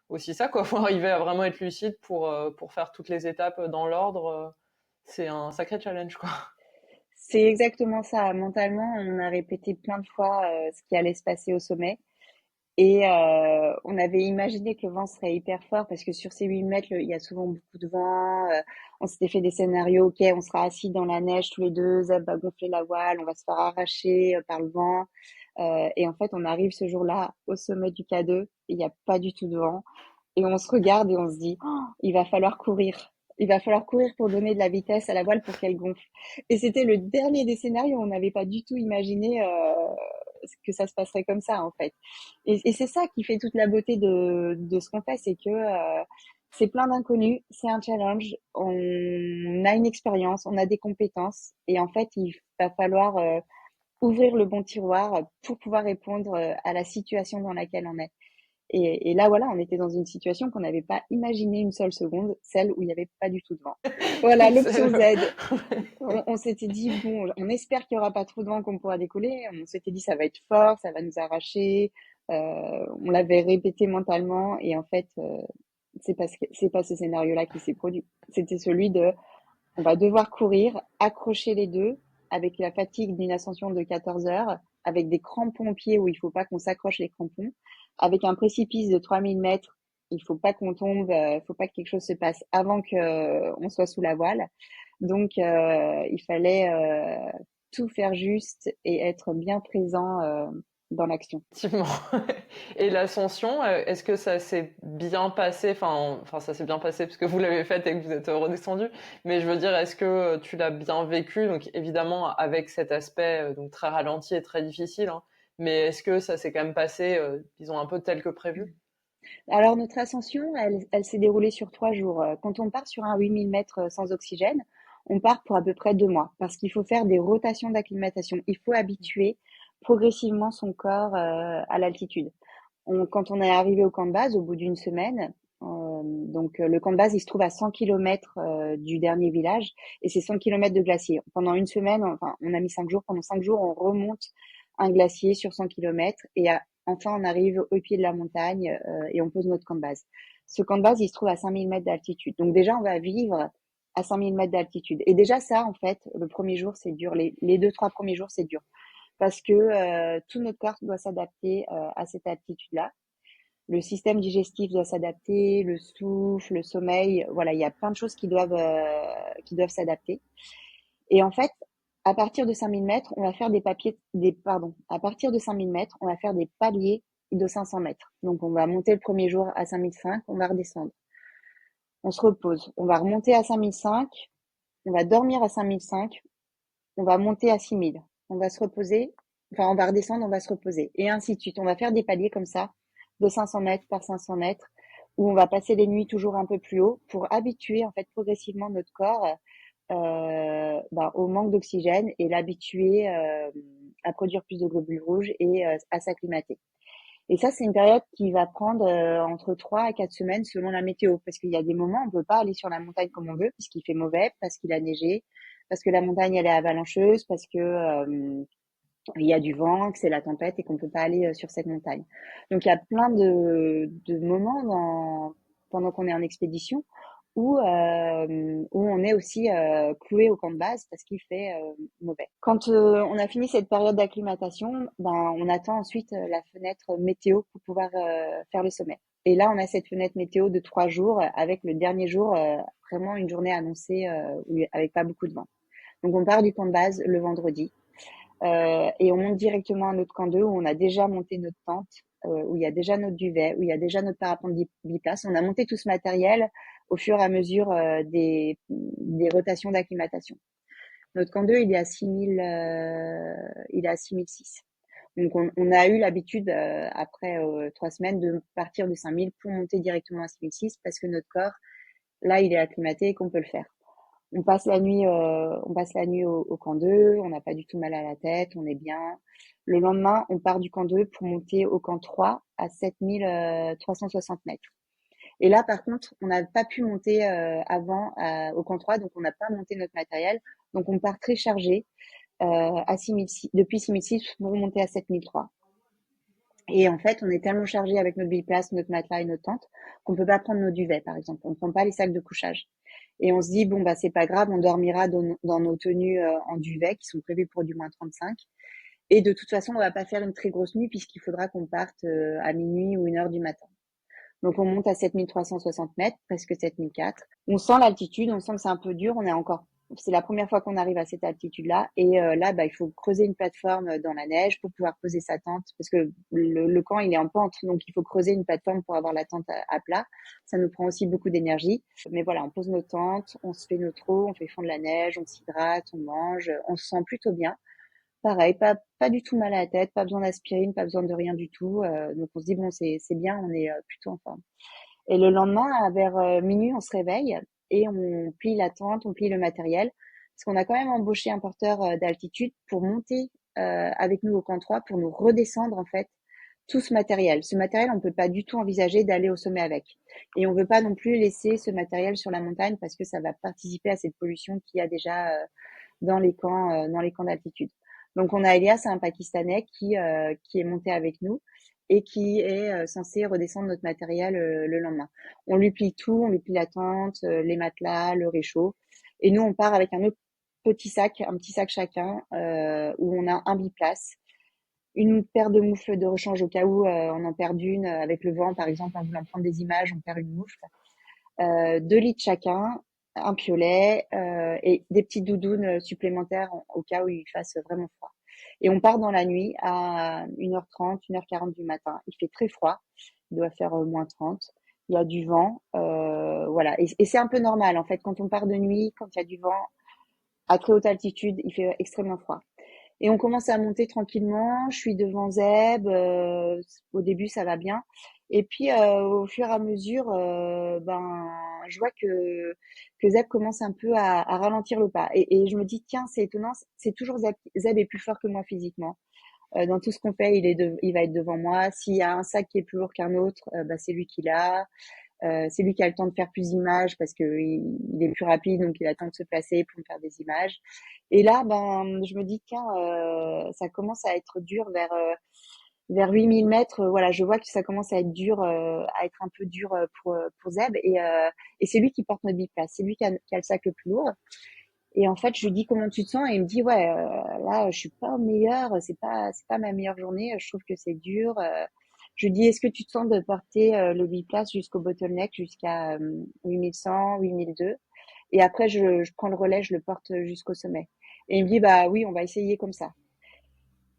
S1: aussi ça, quoi. Faut arriver à vraiment être lucide pour faire toutes les étapes dans l'ordre. C'est un sacré challenge, quoi.
S2: C'est exactement ça. Mentalement, on a répété plein de fois ce qui allait se passer au sommet. Et on avait imaginé que le vent serait hyper fort parce que sur ces 8 mètres, il y a souvent beaucoup de vent. On s'était fait des scénarios, ok, on sera assis dans la neige tous les deux, Zeb va gonfler la voile, on va se faire arracher par le vent. Et en fait, on arrive ce jour-là au sommet du K2, il n'y a pas du tout de vent. Et on se regarde et on se dit, oh, il va falloir courir. Il va falloir courir pour donner de la vitesse à la voile pour qu'elle gonfle. Et c'était le dernier des scénarios. On n'avait pas du tout imaginé que ça se passerait comme ça, en fait. Et c'est ça qui fait toute la beauté de ce qu'on fait, c'est que c'est plein d'inconnus, c'est un challenge, on a une expérience, on a des compétences, et en fait, il va falloir ouvrir le bon tiroir pour pouvoir répondre à la situation dans laquelle on est. Et là, voilà, on était dans une situation qu'on n'avait pas imaginé une seule seconde, celle où il n'y avait pas du tout de vent. Voilà,
S1: C'est
S2: l'option
S1: le-
S2: Z. On s'était dit, bon, on espère qu'il n'y aura pas trop de vent, qu'on pourra décoller. On s'était dit, ça va être fort, ça va nous arracher. On l'avait répété mentalement, et en fait, c'est pas ce scénario-là qui s'est produit. C'était celui de, on va devoir courir, accrocher les deux, avec la fatigue d'une ascension de 14 heures, avec des crampons aux pieds où il faut pas qu'on s'accroche les crampons, avec un précipice de 3 000 mètres, il faut pas qu'on tombe, faut pas que quelque chose se passe avant que on soit sous la voile. Donc, il fallait tout faire juste et être bien présent dans l'action.
S1: Effectivement. Et l'ascension, est-ce que ça s'est bien passé? Enfin, ça s'est bien passé parce que vous l'avez faite et que vous êtes redescendu. Mais je veux dire, est-ce que tu l'as bien vécu? Donc évidemment avec cet aspect donc très ralenti et très difficile, hein. Mais est-ce que ça s'est quand même passé, disons un peu tel que prévu?
S2: Alors, notre ascension, elle s'est déroulée sur 3 jours. Quand on part sur un 8 000 mètres sans oxygène, on part pour à peu près 2 mois parce qu'il faut faire des rotations d'acclimatation. Il faut habituer progressivement son corps à l'altitude. Quand on est arrivé au camp de base, au bout d'une semaine, donc le camp de base, il se trouve à 100 km du dernier village, et c'est 100 km de glacier. Pendant une semaine, enfin, on a mis 5 jours. Pendant 5 jours, on remonte un glacier sur 100 km, et enfin, on arrive au pied de la montagne et on pose notre camp de base. Ce camp de base, il se trouve à 5000 mètres d'altitude. Donc déjà, on va vivre à 5000 mètres d'altitude. Et déjà ça, en fait, le premier jour, c'est dur. Les 2, 3 premiers jours, c'est dur parce que tout notre corps doit s'adapter à cette altitude-là. Le système digestif doit s'adapter, le souffle, le sommeil, voilà, il y a plein de choses qui doivent s'adapter. Et en fait, à partir de 5000 mètres, on va faire à partir de 5000 mètres, on va faire des paliers de 500 mètres. Donc, on va monter le premier jour à 5005, on va redescendre. On se repose. On va remonter à 5005, on va dormir à 5005, on va monter à 6000. On va se reposer, enfin, on va redescendre, on va se reposer. Et ainsi de suite. On va faire des paliers comme ça, de 500 mètres par 500 mètres, où on va passer les nuits toujours un peu plus haut pour habituer en fait progressivement notre corps au manque d'oxygène et l'habituer à produire plus de globules rouges et à s'acclimater. Et ça, c'est une période qui va prendre entre 3 à 4 semaines selon la météo, parce qu'il y a des moments où on peut pas aller sur la montagne comme on veut, puisqu'il fait mauvais, parce qu'il a neigé, parce que la montagne elle est avalancheuse, parce que il y a du vent, que c'est la tempête et qu'on peut pas aller sur cette montagne. Donc il y a plein de moments pendant qu'on est en expédition où on est aussi cloué au camp de base parce qu'il fait mauvais. Quand on a fini cette période d'acclimatation, ben, on attend ensuite la fenêtre météo pour pouvoir faire le sommet. Et là, on a cette fenêtre météo de 3 jours avec le dernier jour vraiment une journée annoncée avec pas beaucoup de vent. Donc on part du camp de base le vendredi et on monte directement à notre camp 2 où on a déjà monté notre tente, où il y a déjà notre duvet, où il y a déjà notre parapente biplace. On a monté tout ce matériel au fur et à mesure des rotations d'acclimatation. Notre camp 2, il est à 6000, il est à 6006. Donc on a eu l'habitude après 3 semaines de partir de 5000 pour monter directement à 6006 parce que notre corps, là, il est acclimaté et qu'on peut le faire. On passe la nuit au camp 2, on n'a pas du tout mal à la tête, on est bien. Le lendemain, on part du camp 2 pour monter au camp 3 à 7360 mètres. Et là, par contre, on n'a pas pu monter avant au camp 3, donc on n'a pas monté notre matériel. Donc on part très chargé à 6006, depuis 6006 pour monter à 7003. Et en fait, on est tellement chargé avec notre biplace, notre matelas et notre tente qu'on peut pas prendre nos duvets, par exemple. On ne prend pas les sacs de couchage. Et on se dit, bon, bah, c'est pas grave, on dormira dans nos tenues en duvet qui sont prévues pour du moins 35. Et de toute façon, on va pas faire une très grosse nuit puisqu'il faudra qu'on parte à minuit ou 1 heure du matin. Donc, on monte à 7360 mètres, presque 7004. On sent l'altitude, on sent que c'est un peu dur. C'est la première fois qu'on arrive à cette altitude-là. Et là, bah, il faut creuser une plateforme dans la neige pour pouvoir poser sa tente. Parce que le camp, il est en pente. Donc, il faut creuser une plateforme pour avoir la tente à plat. Ça nous prend aussi beaucoup d'énergie. Mais voilà, on pose nos tentes, on se fait nos trous, on fait fondre la neige, on s'hydrate, on mange. On se sent plutôt bien. Pareil, pas du tout mal à la tête, pas besoin d'aspirine, pas besoin de rien du tout. Donc, on se dit, bon, c'est bien, on est plutôt en forme. Et le lendemain, vers minuit, on se réveille et on plie la tente, on plie le matériel. Parce qu'on a quand même embauché un porteur d'altitude pour monter avec nous au camp 3 pour nous redescendre en fait tout ce matériel. Ce matériel, on ne peut pas du tout envisager d'aller au sommet avec. Et on ne veut pas non plus laisser ce matériel sur la montagne parce que ça va participer à cette pollution qu'il y a déjà dans les camps d'altitude. Donc on a Elias, un Pakistanais qui est monté avec nous et qui est censé redescendre notre matériel le lendemain. On lui plie tout, on lui plie la tente, les matelas, le réchaud. Et nous, on part avec un autre un petit sac chacun, où on a un biplace, une paire de moufles de rechange au cas où on en perd une avec le vent, par exemple, en voulant prendre des images, on perd une moufle. 2 litres chacun, un piolet et des petites doudounes supplémentaires au cas où il fasse vraiment froid. Et on part dans la nuit à 1h30, 1h40 du matin. Il fait très froid, il doit faire moins 30. Il y a du vent, voilà. Et c'est un peu normal en fait quand on part de nuit, quand il y a du vent à très haute altitude, il fait extrêmement froid. Et on commence à monter tranquillement. Je suis devant Zeb. Au début, ça va bien. Et puis, au fur et à mesure, ben, je vois que Zeb commence un peu à ralentir le pas. Et je me dis, tiens, c'est étonnant. C'est toujours Zeb. Zeb est plus fort que moi physiquement. Dans tout ce qu'on fait, il va être devant moi. S'il y a un sac qui est plus lourd qu'un autre, bah, c'est lui qui l'a. C'est lui qui a le temps de faire plus d'images parce que il est plus rapide, donc il a le temps de se placer pour me faire des images. Et là, ben, je me dis, tiens, ça commence à être dur vers 8000 mètres. Voilà, je vois que ça commence à être dur, à être un peu dur pour Zeb. Et c'est lui qui porte notre biplace. C'est lui qui a le sac le plus lourd. Et en fait, je lui dis comment tu te sens et il me dit ouais, là, je suis pas au meilleur. C'est pas ma meilleure journée. Je trouve que c'est dur. Je lui dis est-ce que tu te sens de porter le biplace jusqu'au bottleneck, jusqu'à 8100, 8002 et après je prends le relais, je le porte jusqu'au sommet. Et il me dit bah oui, on va essayer comme ça.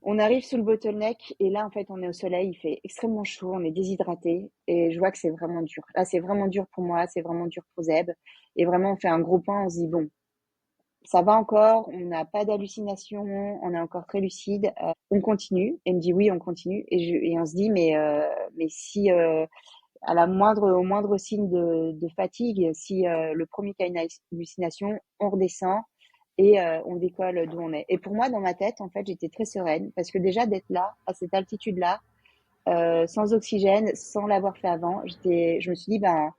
S2: On arrive sous le bottleneck et là en fait on est au soleil, il fait extrêmement chaud, on est déshydraté et je vois que c'est vraiment dur. Là c'est vraiment dur pour moi, c'est vraiment dur pour Zeb et vraiment on fait un gros point, on se dit bon ça va encore, on n'a pas d'hallucination, on est encore très lucide. On continue. Elle me dit oui, on continue. Et on se dit mais si au moindre signe de fatigue, si le premier qui a une hallucination, on redescend et on décolle d'où on est. Et pour moi, dans ma tête, en fait, j'étais très sereine parce que déjà d'être là, à cette altitude-là, sans oxygène, sans l'avoir fait avant, je me suis dit, ben,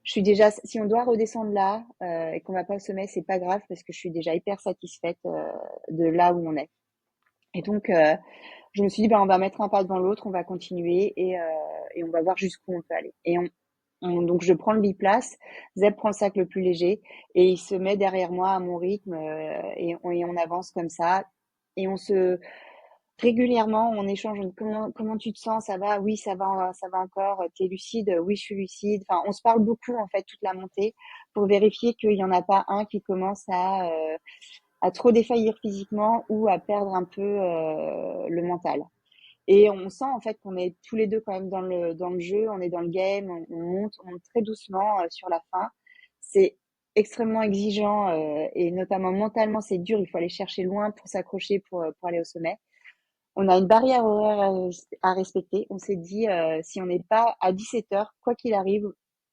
S2: je suis déjà, si on doit redescendre là et qu'on va pas au sommet, c'est pas grave parce que je suis déjà hyper satisfaite de là où on est. Et donc, je me suis dit, ben, on va mettre un pas devant l'autre, on va continuer et on va voir jusqu'où on peut aller. Donc, je prends le biplace, Zeb prend le sac le plus léger et il se met derrière moi à mon rythme et on avance comme ça. Et régulièrement, on échange. Comment tu te sens? Ça va? Oui, ça va encore. T'es lucide? Oui, je suis lucide. Enfin, on se parle beaucoup en fait toute la montée pour vérifier qu'il y en a pas un qui commence à trop défaillir physiquement ou à perdre un peu le mental. Et on sent en fait qu'on est tous les deux quand même dans le jeu, on est dans le game, on monte très doucement sur la fin. C'est extrêmement exigeant et notamment mentalement c'est dur, il faut aller chercher loin pour s'accrocher pour aller au sommet. On a une barrière horaire à respecter. On s'est dit si on n'est pas à 17 heures, quoi qu'il arrive,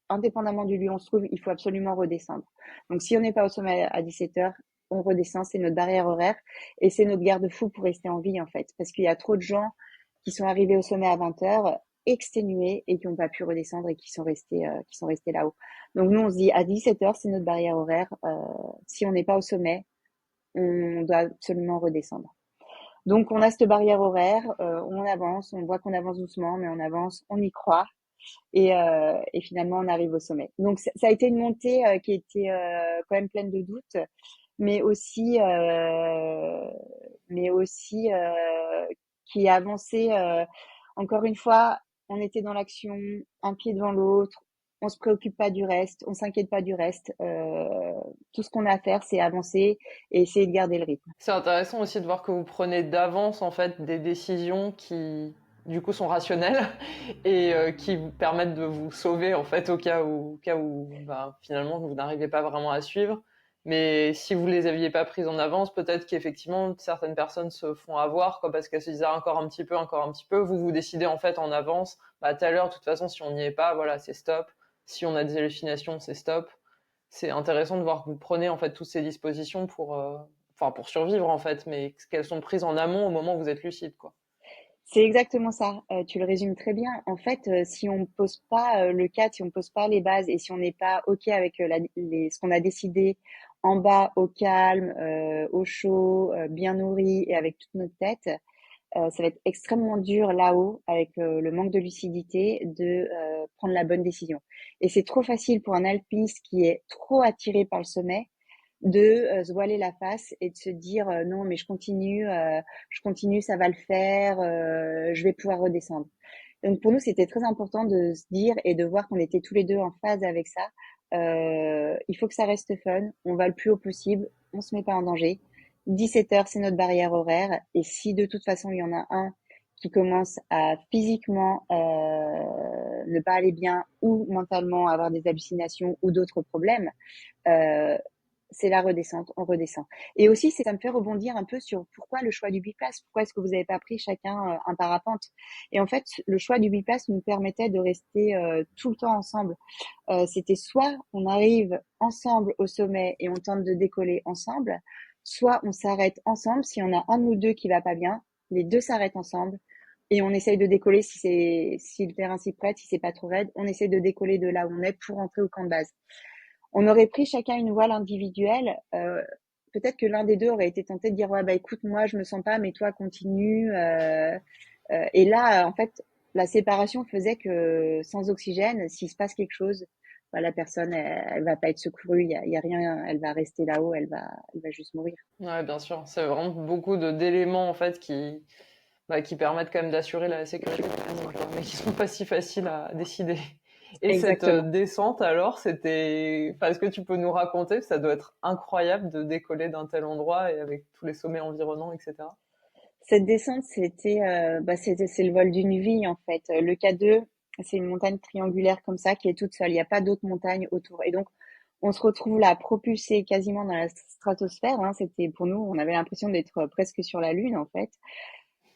S2: indépendamment du lieu où on se trouve, il faut absolument redescendre. Donc si on n'est pas au sommet à 17 heures, on redescend, c'est notre barrière horaire et c'est notre garde-fou pour rester en vie en fait, parce qu'il y a trop de gens qui sont arrivés au sommet à 20 heures, exténués et qui n'ont pas pu redescendre et qui sont restés là-haut. Donc nous, on se dit à 17 heures, c'est notre barrière horaire. Si on n'est pas au sommet, on doit absolument redescendre. Donc on a cette barrière horaire, on avance, on voit qu'on avance doucement, mais on avance, on y croit et finalement on arrive au sommet. Donc ça a été une montée qui était quand même pleine de doutes, mais aussi qui a avancé. Encore une fois, on était dans l'action, un pied devant l'autre. On se préoccupe pas du reste, on s'inquiète pas du reste. Tout ce qu'on a à faire, c'est avancer et essayer de garder le rythme.
S1: C'est intéressant aussi de voir que vous prenez d'avance en fait des décisions qui du coup sont rationnelles et qui vous permettent de vous sauver en fait au cas où bah, finalement vous n'arrivez pas vraiment à suivre. Mais si vous les aviez pas prises en avance, peut-être qu'effectivement certaines personnes se font avoir quoi parce qu'elles se disent ah, encore un petit peu, encore un petit peu. Vous décidez en fait en avance. Bah, à telle heure, de toute façon, si on n'y est pas, voilà, c'est stop. Si on a des hallucinations, c'est stop. C'est intéressant de voir que vous prenez en fait toutes ces dispositions pour survivre en fait, mais qu'elles sont prises en amont au moment où vous êtes lucide, quoi.
S2: C'est exactement ça. Tu le résumes très bien. En fait, si on ne pose pas le cadre, si on ne pose pas les bases et si on n'est pas OK avec ce qu'on a décidé en bas, au calme, au chaud, bien nourri et avec toute notre tête, ça va être extrêmement dur là-haut, avec le manque de lucidité, de prendre la bonne décision. Et c'est trop facile pour un alpiniste qui est trop attiré par le sommet de se voiler la face et de se dire non mais je continue, ça va le faire, je vais pouvoir redescendre. Donc pour nous c'était très important de se dire et de voir qu'on était tous les deux en phase avec ça. Il faut que ça reste fun, on va le plus haut possible, on se met pas en danger. 17 heures c'est notre barrière horaire et si de toute façon il y en a un qui commence à physiquement ne pas aller bien ou mentalement avoir des hallucinations ou d'autres problèmes, euh, c'est la redescente, on redescend. Et aussi, ça me fait rebondir un peu sur pourquoi le choix du biplace, pourquoi est-ce que vous n'avez pas pris chacun un parapente. Et en fait, le choix du biplace nous permettait de rester tout le temps ensemble. C'était soit on arrive ensemble au sommet et on tente de décoller ensemble, soit on s'arrête ensemble. Si on a un ou deux qui va pas bien, les deux s'arrêtent ensemble et on essaye de décoller si le terrain s'y prête, si c'est pas trop raide, on essaye de décoller de là où on est pour entrer au camp de base. On aurait pris chacun une voile individuelle. Peut-être que l'un des deux aurait été tenté de dire ouais bah écoute moi je me sens pas mais toi continue. Et là en fait la séparation faisait que sans oxygène s'il se passe quelque chose bah, la personne elle va pas être secourue. Il y a rien, elle va rester là-haut, elle va juste mourir.
S1: Ouais, bien sûr. C'est vraiment beaucoup d'éléments en fait qui permettent quand même d'assurer la sécurité de tout le monde, quoi, mais qui sont pas si faciles à décider. Et cette
S2: Exactement.
S1: descente alors, enfin, est-ce que tu peux nous raconter? Ça doit être incroyable de décoller d'un tel endroit et avec tous les sommets environnants, etc.
S2: Cette descente c'est le vol d'une vie en fait. Le K2 c'est une montagne triangulaire comme ça qui est toute seule. Il n'y a pas d'autres montagnes autour et donc on se retrouve là, propulsé quasiment dans la stratosphère, hein. C'était pour nous, on avait l'impression d'être presque sur la Lune en fait,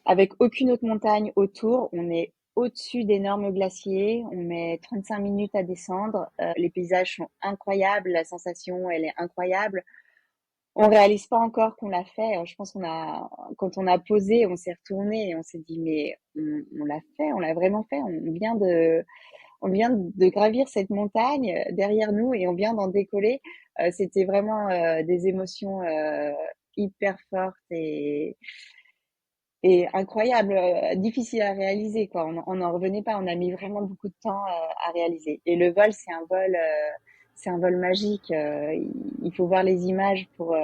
S2: avec aucune autre montagne autour. On est au-dessus d'énormes glaciers. On met 35 minutes à descendre. Les paysages sont incroyables. La sensation, elle est incroyable. On réalise pas encore qu'on l'a fait. Je pense quand on a posé, on s'est retourné et on s'est dit, mais on l'a fait, on l'a vraiment fait. On vient de gravir cette montagne derrière nous et on vient d'en décoller. C'était vraiment des émotions hyper fortes et incroyables, difficiles à réaliser, quoi. On n'en revenait pas. On a mis vraiment beaucoup de temps à réaliser. Et le vol, c'est un vol magique. Il faut voir les images pour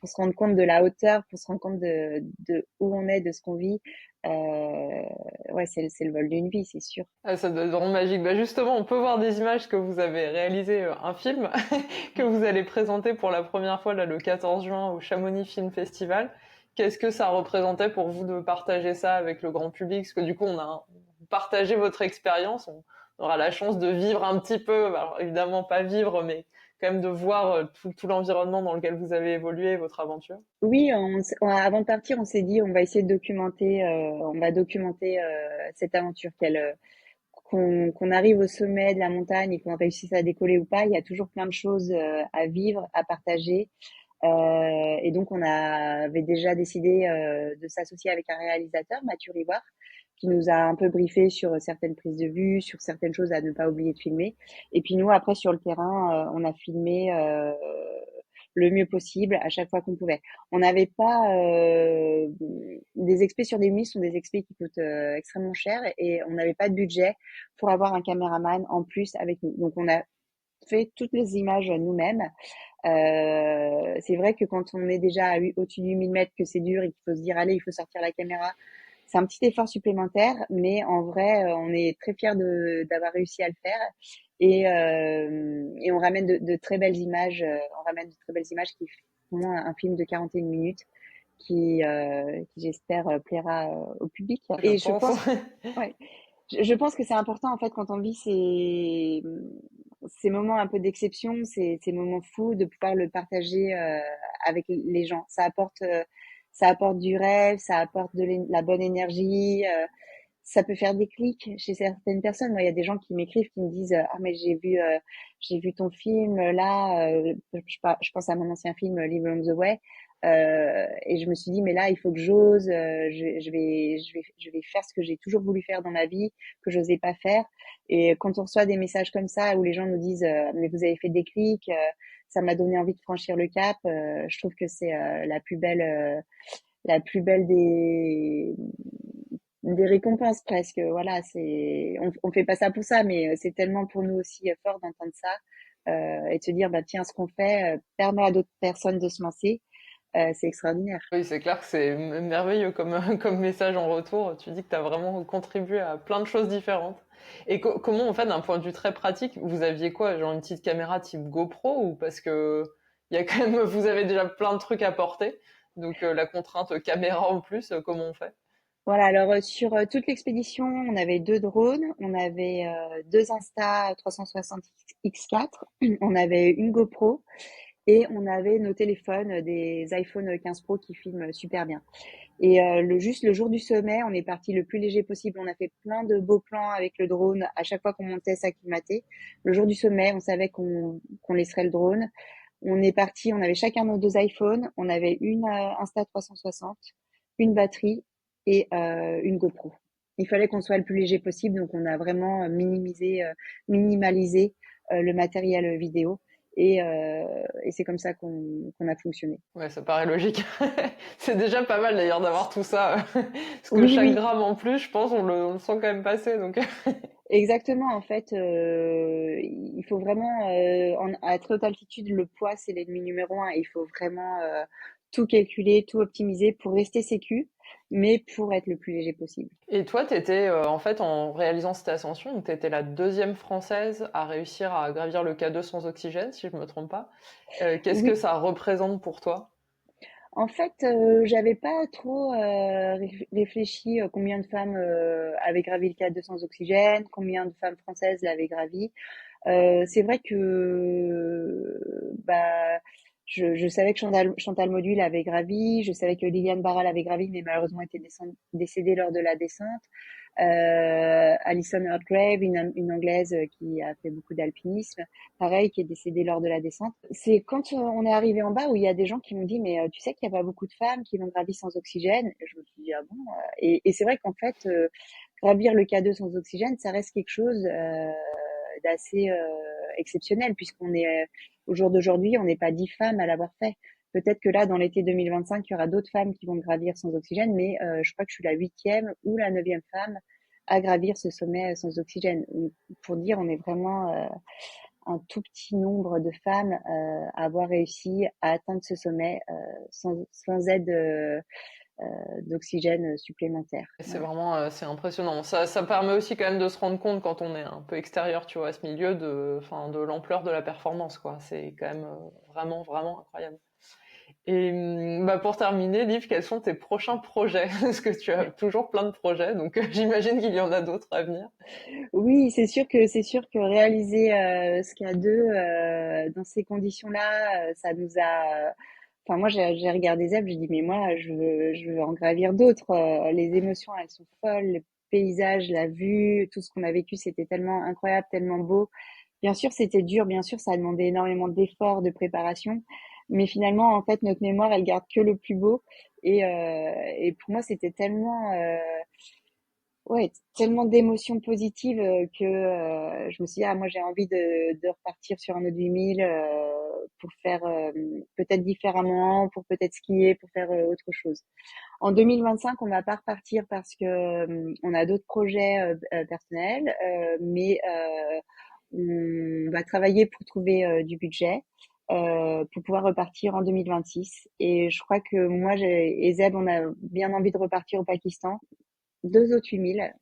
S2: se rendre compte de la hauteur, pour se rendre compte de où on est, de ce qu'on vit. Ouais, c'est le vol d'une vie, c'est sûr.
S1: Ah, ça doit être vraiment magique. Bah justement, on peut voir des images que vous avez réalisé un film que vous allez présenter pour la première fois là, le 14 juin au Chamonix Film Festival. Qu'est-ce que ça représentait pour vous de partager ça avec le grand public? Parce que du coup, on a partagé votre expérience. On aura la chance de vivre un petit peu, alors évidemment pas vivre, mais quand même de voir tout l'environnement dans lequel vous avez évolué, votre aventure.
S2: Oui, avant de partir, on s'est dit on va essayer de documenter, cette aventure, qu'on arrive au sommet de la montagne et qu'on réussisse à décoller ou pas. Il y a toujours plein de choses à vivre, à partager. Et donc, avait déjà décidé de s'associer avec un réalisateur, Mathieu Rivoire, qui nous a un peu briefé sur certaines prises de vue, sur certaines choses à ne pas oublier de filmer. Et puis nous, après, sur le terrain, on a filmé le mieux possible à chaque fois qu'on pouvait. On n'avait pas des expés sur des nuits sont des expés qui coûtent extrêmement cher et on n'avait pas de budget pour avoir un caméraman en plus avec nous. Donc on a fait toutes les images nous-mêmes. C'est vrai que quand on est déjà au-dessus du 1000 mètres, que c'est dur et qu'il faut se dire allez, il faut sortir la caméra, c'est un petit effort supplémentaire, mais en vrai, on est très fiers d'avoir réussi à le faire. Et on ramène de très belles images. On ramène de très belles images qui font un film de 41 minutes qui j'espère plaira au public.
S1: Je
S2: Et je
S1: pense.
S2: pense, ouais, je pense que c'est important en fait quand on vit ces moments un peu d'exception, ces moments fous, de pouvoir le partager avec les gens. Ça apporte du rêve, ça apporte la bonne énergie. Ça peut faire des clics chez certaines personnes. Moi, il y a des gens qui m'écrivent, qui me disent ah mais j'ai vu ton film là. Je pense à mon ancien film Live Along the Way. Et je me suis dit mais là il faut que j'ose. Je vais faire ce que j'ai toujours voulu faire dans ma vie que j'osais pas faire. Et quand on reçoit des messages comme ça où les gens nous disent mais vous avez fait des clics, ça m'a donné envie de franchir le cap. Je trouve que c'est la plus belle des récompenses presque. Voilà, on fait pas ça pour ça, mais c'est tellement pour nous aussi fort d'entendre ça et de se dire bah tiens, ce qu'on fait permet à d'autres personnes de se lancer. C'est extraordinaire.
S1: Oui, c'est clair que c'est merveilleux comme, comme message en retour. Tu dis que tu as vraiment contribué à plein de choses différentes. Et comment, en fait, d'un point de vue très pratique, vous aviez quoi? Genre une petite caméra type GoPro ou parce que il y a quand même, vous avez déjà plein de trucs à porter. Donc la contrainte caméra en plus, comment on fait?
S2: Voilà, alors sur toute l'expédition, on avait deux drones, on avait deux Insta 360 X4, on avait une GoPro et on avait nos téléphones, des iPhone 15 Pro qui filment super bien. Et juste le jour du sommet, on est parti le plus léger possible. On a fait plein de beaux plans avec le drone à chaque fois qu'on montait s'acclimater. Le jour du sommet, on savait qu'on laisserait le drone. On est parti, on avait chacun nos deux iPhones, on avait une Insta 360, une batterie et une GoPro. Il fallait qu'on soit le plus léger possible, donc on a vraiment minimalisé le matériel vidéo et c'est comme ça qu'on a fonctionné.
S1: Ouais, ça paraît logique. C'est déjà pas mal d'ailleurs d'avoir tout ça. Parce que
S2: Oui,
S1: chaque
S2: oui,
S1: gramme en plus, je pense, on le sent quand même passer. Donc
S2: exactement. En fait, il faut vraiment, à très haute altitude, le poids, c'est l'ennemi numéro un. Il faut vraiment tout calculer, tout optimiser pour rester sécu, mais pour être le plus léger possible.
S1: Et toi, t'étais en fait en réalisant cette ascension, tu étais la deuxième française à réussir à gravir le K2 sans oxygène, si je me trompe pas. Qu'est-ce que
S2: Oui,
S1: ça représente pour toi?
S2: en fait, j'avais pas trop réfléchi combien de femmes avaient gravi le K2 sans oxygène, combien de femmes françaises l'avaient gravi. C'est vrai que bah Je savais que Chantal Maudul avait gravi, je savais que Liliane Barral avait gravi, mais malheureusement était décédée lors de la descente. Alison Hurtgrave, une Anglaise qui a fait beaucoup d'alpinisme, pareil, qui est décédée lors de la descente. C'est quand on est arrivé en bas où il y a des gens qui m'ont dit, mais tu sais qu'il n'y a pas beaucoup de femmes qui vont gravir sans oxygène. Et je me suis dit, ah bon? Et c'est vrai qu'en fait, gravir le K2 sans oxygène, ça reste quelque chose d'assez exceptionnel, puisqu'on est, au jour d'aujourd'hui, on n'est pas 10 femmes à l'avoir fait. Peut-être que là, dans l'été 2025, il y aura d'autres femmes qui vont gravir sans oxygène, mais je crois que je suis la 8e ou la 9e femme à gravir ce sommet sans oxygène. Pour dire, on est vraiment un tout petit nombre de femmes à avoir réussi à atteindre ce sommet sans aide d'oxygène supplémentaire.
S1: C'est
S2: Voilà.
S1: vraiment c'est impressionnant. Ça permet aussi quand même de se rendre compte quand on est un peu extérieur, tu vois, à ce milieu enfin, de l'ampleur de la performance, quoi. C'est quand même vraiment, vraiment incroyable. Et bah, pour terminer, Liv, quels sont tes prochains projets? Parce que tu as toujours plein de projets, donc j'imagine qu'il y en a d'autres à venir.
S2: Oui, c'est sûr que réaliser ce qu'il y a deux dans ces conditions-là, ça nous a. Enfin, moi, j'ai regardé Zeb, j'ai dit, mais moi, je veux en gravir d'autres. Les émotions, elles sont folles. Le paysage, la vue, tout ce qu'on a vécu, c'était tellement incroyable, tellement beau. Bien sûr, c'était dur. Bien sûr, ça a demandé énormément d'efforts, de préparation. Mais finalement, en fait, notre mémoire, elle garde que le plus beau. Et pour moi, c'était tellement ouais, tellement d'émotions positives que je me suis dit, ah, moi j'ai envie de repartir sur un autre 8000 pour faire peut-être différemment, pour peut-être skier, pour faire autre chose. En 2025, on va pas repartir parce que on a d'autres projets personnels, mais on va travailler pour trouver du budget. Pour pouvoir repartir en 2026. Et je crois que moi et Zeb, on a bien envie de repartir au Pakistan, 2 autres 8000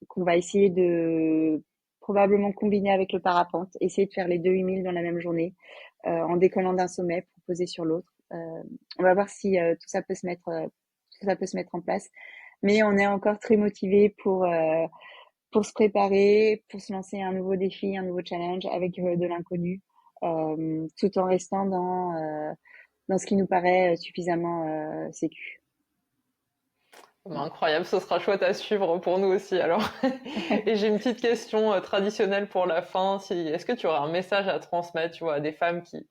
S2: qu'on va essayer de probablement combiner avec le parapente, essayer de faire les 2 8000 dans la même journée en décollant d'un sommet pour poser sur l'autre. On va voir si tout ça peut se mettre en place. Mais on est encore très motivé pour se préparer, pour se lancer un nouveau défi, un nouveau challenge avec de l'inconnu, tout en restant dans ce qui nous paraît suffisamment sécu.
S1: Bah, incroyable, ce sera chouette à suivre pour nous aussi alors. Et j'ai une petite question traditionnelle pour la fin. Est-ce que tu aurais un message à transmettre, tu vois, à des femmes qui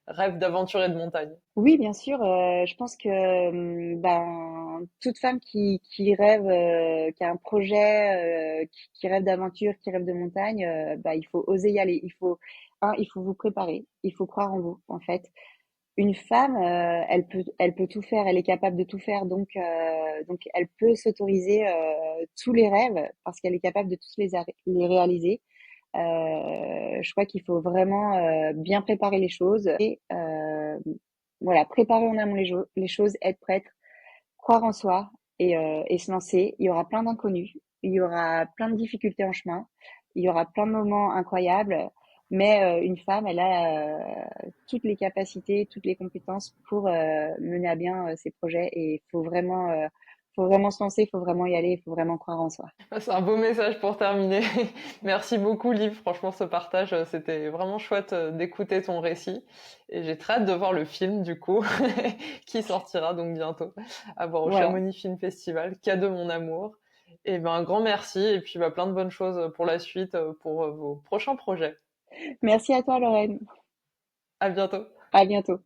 S1: rêvent d'aventure et de montagne?
S2: Oui, bien sûr. Je pense que ben, toute femme qui rêve, qui a un projet, qui rêve d'aventure, qui rêve de montagne, bah, il faut oser y aller. Il faut vous préparer. Il faut croire en vous, en fait. Une femme, elle peut tout faire. Elle est capable de tout faire. Donc elle peut s'autoriser tous les rêves parce qu'elle est capable de tous les réaliser. Je crois qu'il faut vraiment bien préparer les choses et voilà, préparer en amont les choses, être prête, croire en soi et se lancer. Il y aura plein d'inconnus, il y aura plein de difficultés en chemin, il y aura plein de moments incroyables, mais une femme, elle a toutes les capacités, toutes les compétences pour mener à bien ses projets et il faut vraiment se lancer, il faut vraiment y aller, il faut vraiment croire en soi.
S1: Ah, c'est un beau message pour terminer. Merci beaucoup, Liv. Franchement, ce partage, c'était vraiment chouette d'écouter ton récit. Et j'ai très hâte de voir le film, du coup, qui sortira donc bientôt, à voir au
S2: Voilà.
S1: Chamonix Film Festival. Cadeau mon amour. Et ben, un grand merci. Et puis, bah, plein de bonnes choses pour la suite, pour vos prochains projets.
S2: Merci à toi, Lorraine.
S1: À bientôt.
S2: À bientôt.